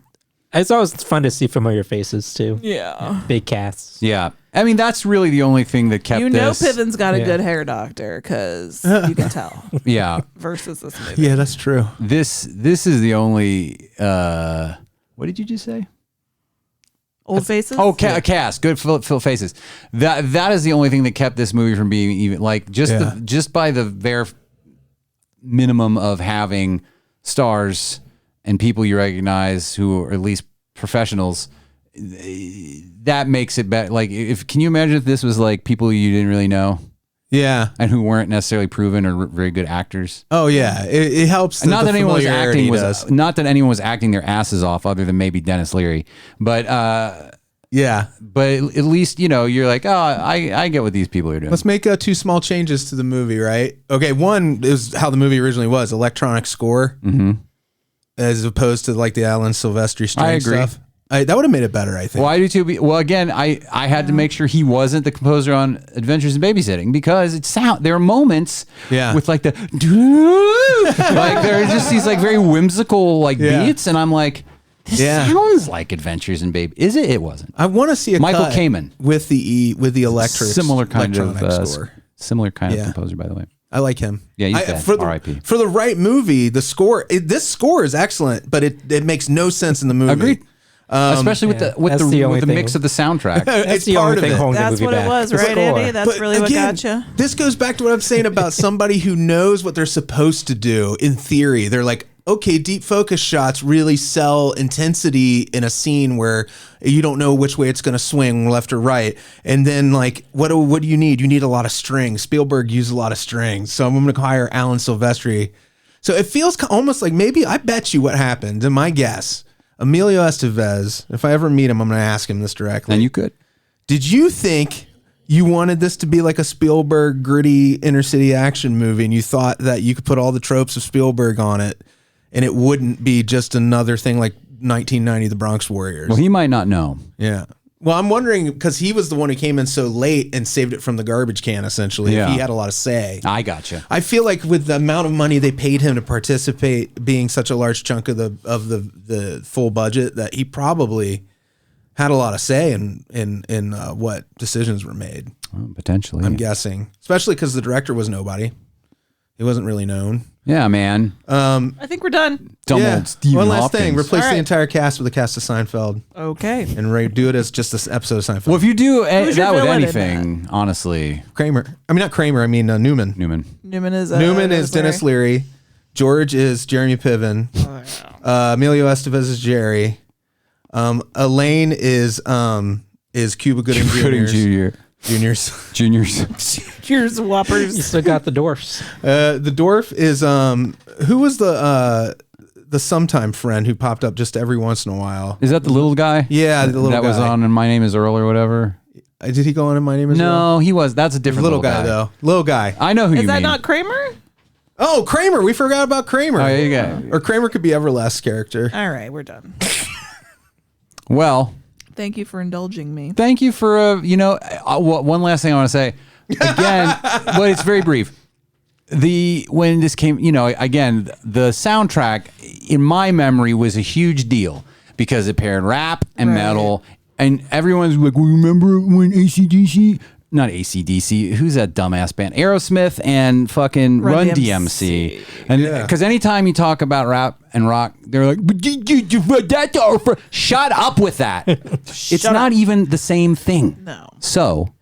It's always fun to see familiar faces too. yeah. Big casts. Yeah. I mean, that's really the only thing that kept You know this. Piven's got a Yeah. good hair doctor because you can tell Yeah. versus this movie. Yeah, that's true. This is the only. What did you just say? Old faces? Oh, cast. Good fill faces. That is the only thing that kept this movie from being even like just by the bare minimum of having stars and people you recognize who are at least professionals. That makes it better. Like, can you imagine if this was like people you didn't really know Yeah. and who weren't necessarily proven or very good actors? Oh yeah, it helps. And not that anyone was familiarity acting does. not that anyone was acting their asses off, other than maybe Dennis Leary. But Yeah. at least you're like, oh, I get what these people are doing. Let's make 2 small changes to the movie, right? Okay, one is how the movie originally was, electronic score, as opposed to like the Alan Silvestri string I agree. stuff. That would have made it better, I think. Well, I do too. Well, again, I had to make sure he wasn't the composer on Adventures in Babysitting because there are moments with like the like there are just these like very whimsical like beats, and I'm like, this sounds like Adventures in Baby. Is it? It wasn't. I want to see a Michael cut Kamen with the electric similar kind of electronic score. similar kind of composer, by the way. I like him. Yeah, he's dead. R.I.P. For the right movie, the score. This score is excellent, but it makes no sense in the movie. Agreed. Especially with the mix of the soundtrack. It's the part only of thing it. holding the That's movie what back. it was, The right, score. Andy? That's But really again, what got you. This goes back to what I'm saying about somebody who knows what they're supposed to do in theory. They're like, okay, deep focus shots really sell intensity in a scene where you don't know which way it's going to swing, left or right. And then like, what do you need? You need a lot of strings. Spielberg used a lot of strings. So I'm going to hire Alan Silvestri. So it feels almost like maybe, I bet you what happened, and my guess, Emilio Estevez, if I ever meet him, I'm going to ask him this directly. And you could. Did you think you wanted this to be like a Spielberg gritty inner city action movie, and you thought that you could put all the tropes of Spielberg on it and it wouldn't be just another thing like 1990 The Bronx Warriors? Well, he might not know. Yeah. Well, I'm wondering because he was the one who came in so late and saved it from the garbage can, essentially. Yeah. If he had a lot of say. I gotcha. I feel like with the amount of money they paid him to participate, being such a large chunk of the full budget, that he probably had a lot of say in what decisions were made. Well, potentially. I'm guessing, especially because the director was nobody. He wasn't really known. Yeah, man. I think we're done. Dumb old Stephen One last Hopkins. thing. Replace All the right. entire cast with a cast of Seinfeld Okay. and do it as just this episode of Seinfeld. Well, if you do Who's your that with villain in anything, honestly, Kramer. I mean, not Kramer. I mean, Newman. Newman. Newman is Dennis Leary. George is Jeremy Piven. Emilio Estevez is Jerry. Elaine is Cuba Gooding Jr. Juniors. Here's You Whoppers. still got the dwarfs. The dwarf is who was the sometime friend who popped up just every once in a while. Is that the little guy? Yeah, the little that guy. was on in My Name Is Earl or whatever. Did he go on in My Name Is Earl? No, he was. That's a different Little guy though. Little guy. I know who you Is that mean. not Kramer? Oh, Kramer. We forgot about Kramer. Oh, yeah, you got it. Or Kramer could be Everlast's character. All right, we're done. Well, Thank you for indulging me. thank you for one last thing I want to say. Again, but it's very brief. When this came, again, the soundtrack in my memory was a huge deal because it paired rap and Right. metal, and everyone's like, well, remember when not ACDC, who's that dumbass band? Aerosmith and fucking Run DMC. And because anytime you talk about rap and rock, they're like, shut up with that. It's not even the same thing. No. So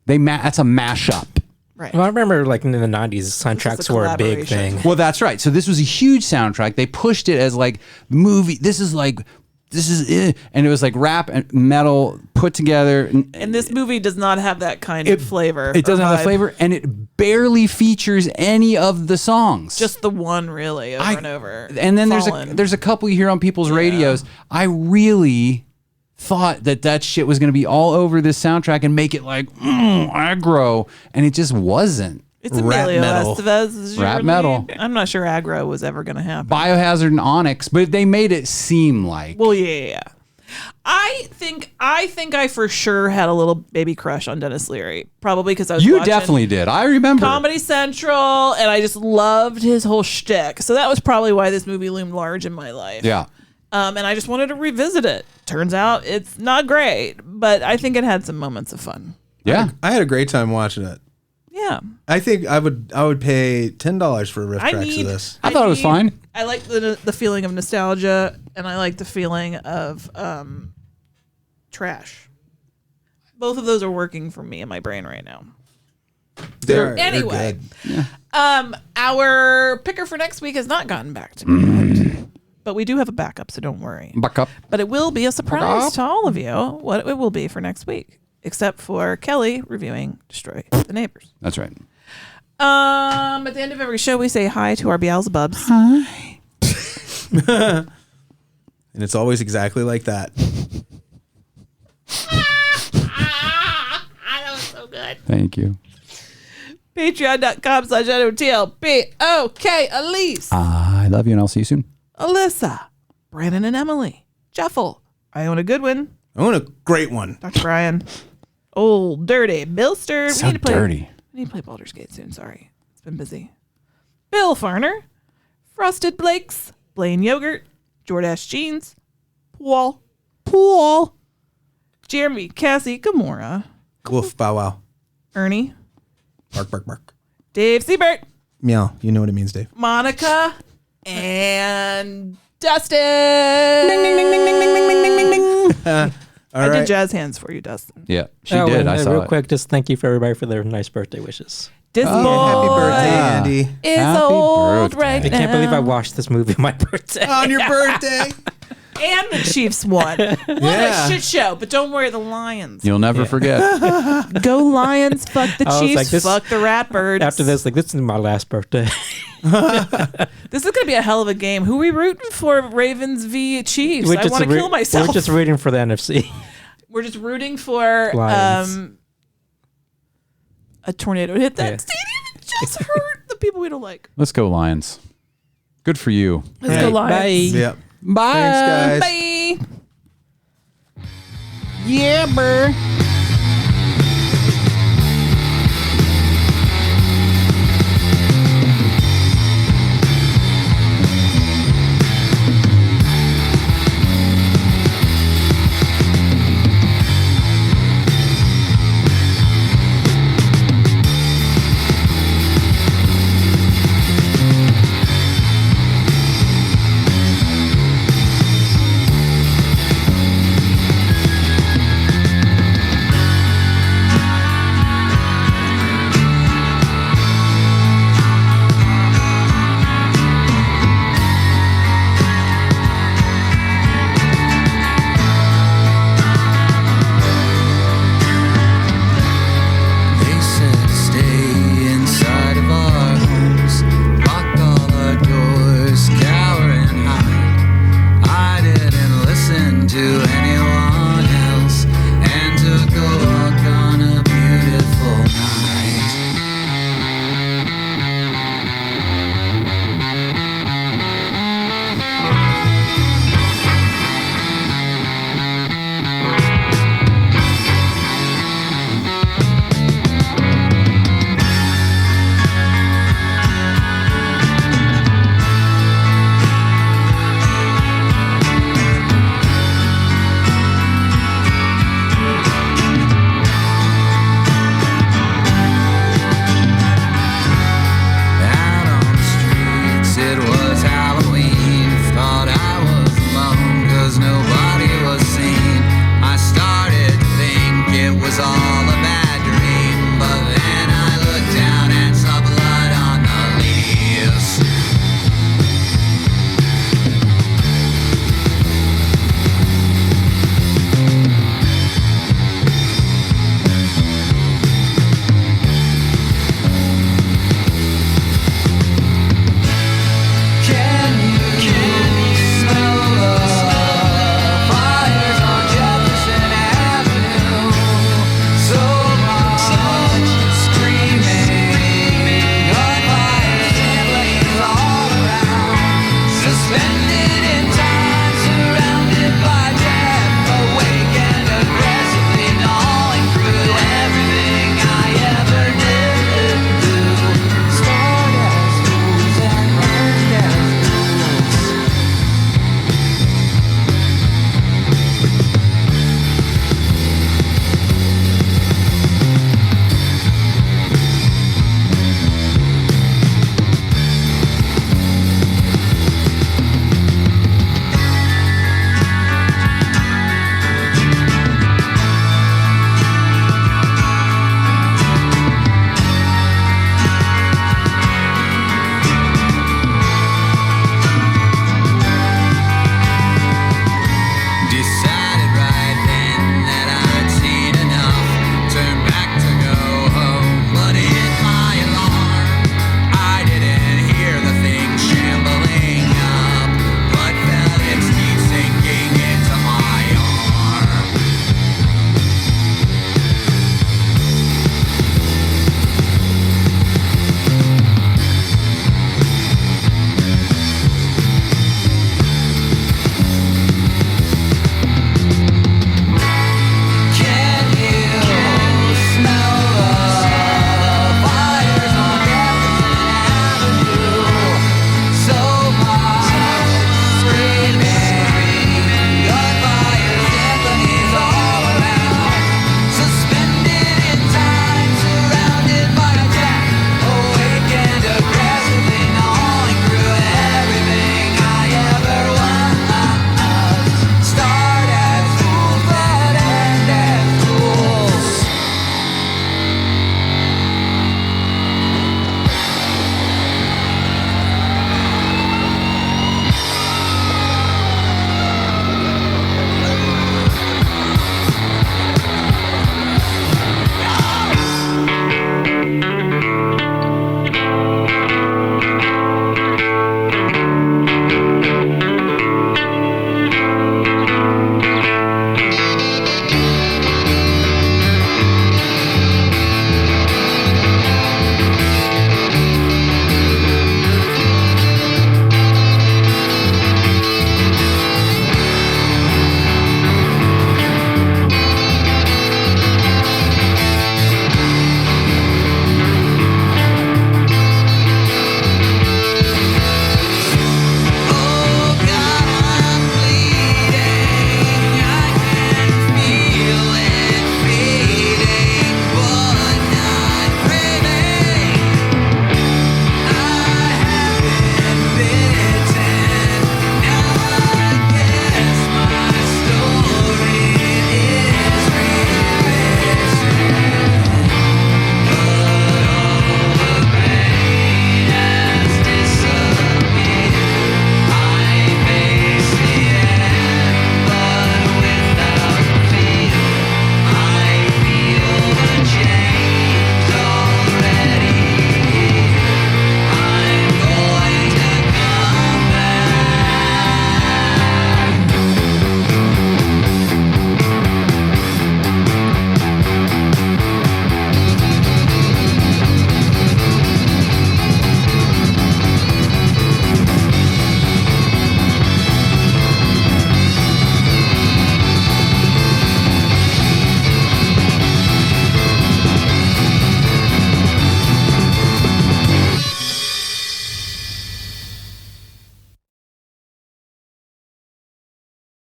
That's a mashup. Right. Well, I remember like in the 90s, soundtracks were a big collaboration. thing. Well, that's right. So this was a huge soundtrack. They pushed it as like movie. This is it. And it was like rap and metal put together. And this movie does not have that kind of flavor. It doesn't or have the vibe. flavor, and it barely features any of the songs. Just the one, really, over and over. And then Fallen. there's a couple you hear on people's radios. I really thought that shit was going to be all over this soundtrack and make it like aggro, and it just wasn't. It's Rap Emilio metal. Estevez. is your Rap lead. metal. I'm not sure aggro was ever going to happen. Biohazard and Onyx, but they made it seem like. Well, yeah. I think I for sure had a little baby crush on Dennis Leary, probably because I was You watching definitely did. I remember. Comedy Central, and I just loved his whole shtick. So that was probably why this movie loomed large in my life. Yeah. And I just wanted to revisit it. Turns out it's not great, but I think it had some moments of fun. Yeah. I had a great time watching it. Yeah. I think I would pay $10 for riff tracks of this. I thought it was fine. I like the feeling of nostalgia, and I like the feeling of trash. Both of those are working for me in my brain right now. They're Anyway, good. our picker for next week has not gotten back to me yet, but we do have a backup, so don't worry. Buck up. But it will be a surprise to all of you what it will be for next week, except for Kelley reviewing Destroy the Neighbors. That's right. At the end of every show, we say hi to our Beelzebubs. Hi. And it's always exactly like that. That was so good. Thank you. Patreon.com/NOTLBOK Alise, I love you, and I'll see you soon. Alyssa, Branan and Emily, Jeffel, Iona Goodwin, I want a great one. Dr. Brian, Old Dirty Billster. So dirty. We need to play Baldur's Gate soon. Sorry. It's been busy. Bill Farner, Frosted Blakes, Blayne Yogurt, Jordache Jeans, Paul, Jeremy, Cassie, Gamora, Wolf, bow wow. Ernie, Bark, bark, bark. Dave Siebert, Meow. You know what it means, Dave. Monica, and Dustin. I did jazz hands for you, Dustin. Yeah, she Oh, did. and, I saw real it. quick, just thank you for everybody for their nice birthday wishes. This Happy boy birthday, Andy. is Happy old birthday. right I now. can't believe I watched this movie on my birthday. On your birthday. And the Chiefs won. What Yeah. a shit show. But don't worry, the Lions. You'll never forget. Go Lions, fuck the I was Chiefs, like, this- fuck the Ratbirds. After this, like, this is my last birthday. This is going to be a hell of a game. Who are we rooting for? Ravens v. Chiefs. I want to kill myself. We're just rooting for the NFC. We're just rooting for Lions. a tornado to hit that Yeah. stadium and just hurt the people we don't like. Let's go, Lions. Good for you. Let's go Lions. Bye. Yep. Bye. Thanks, guys. Bye. Yeah, brr.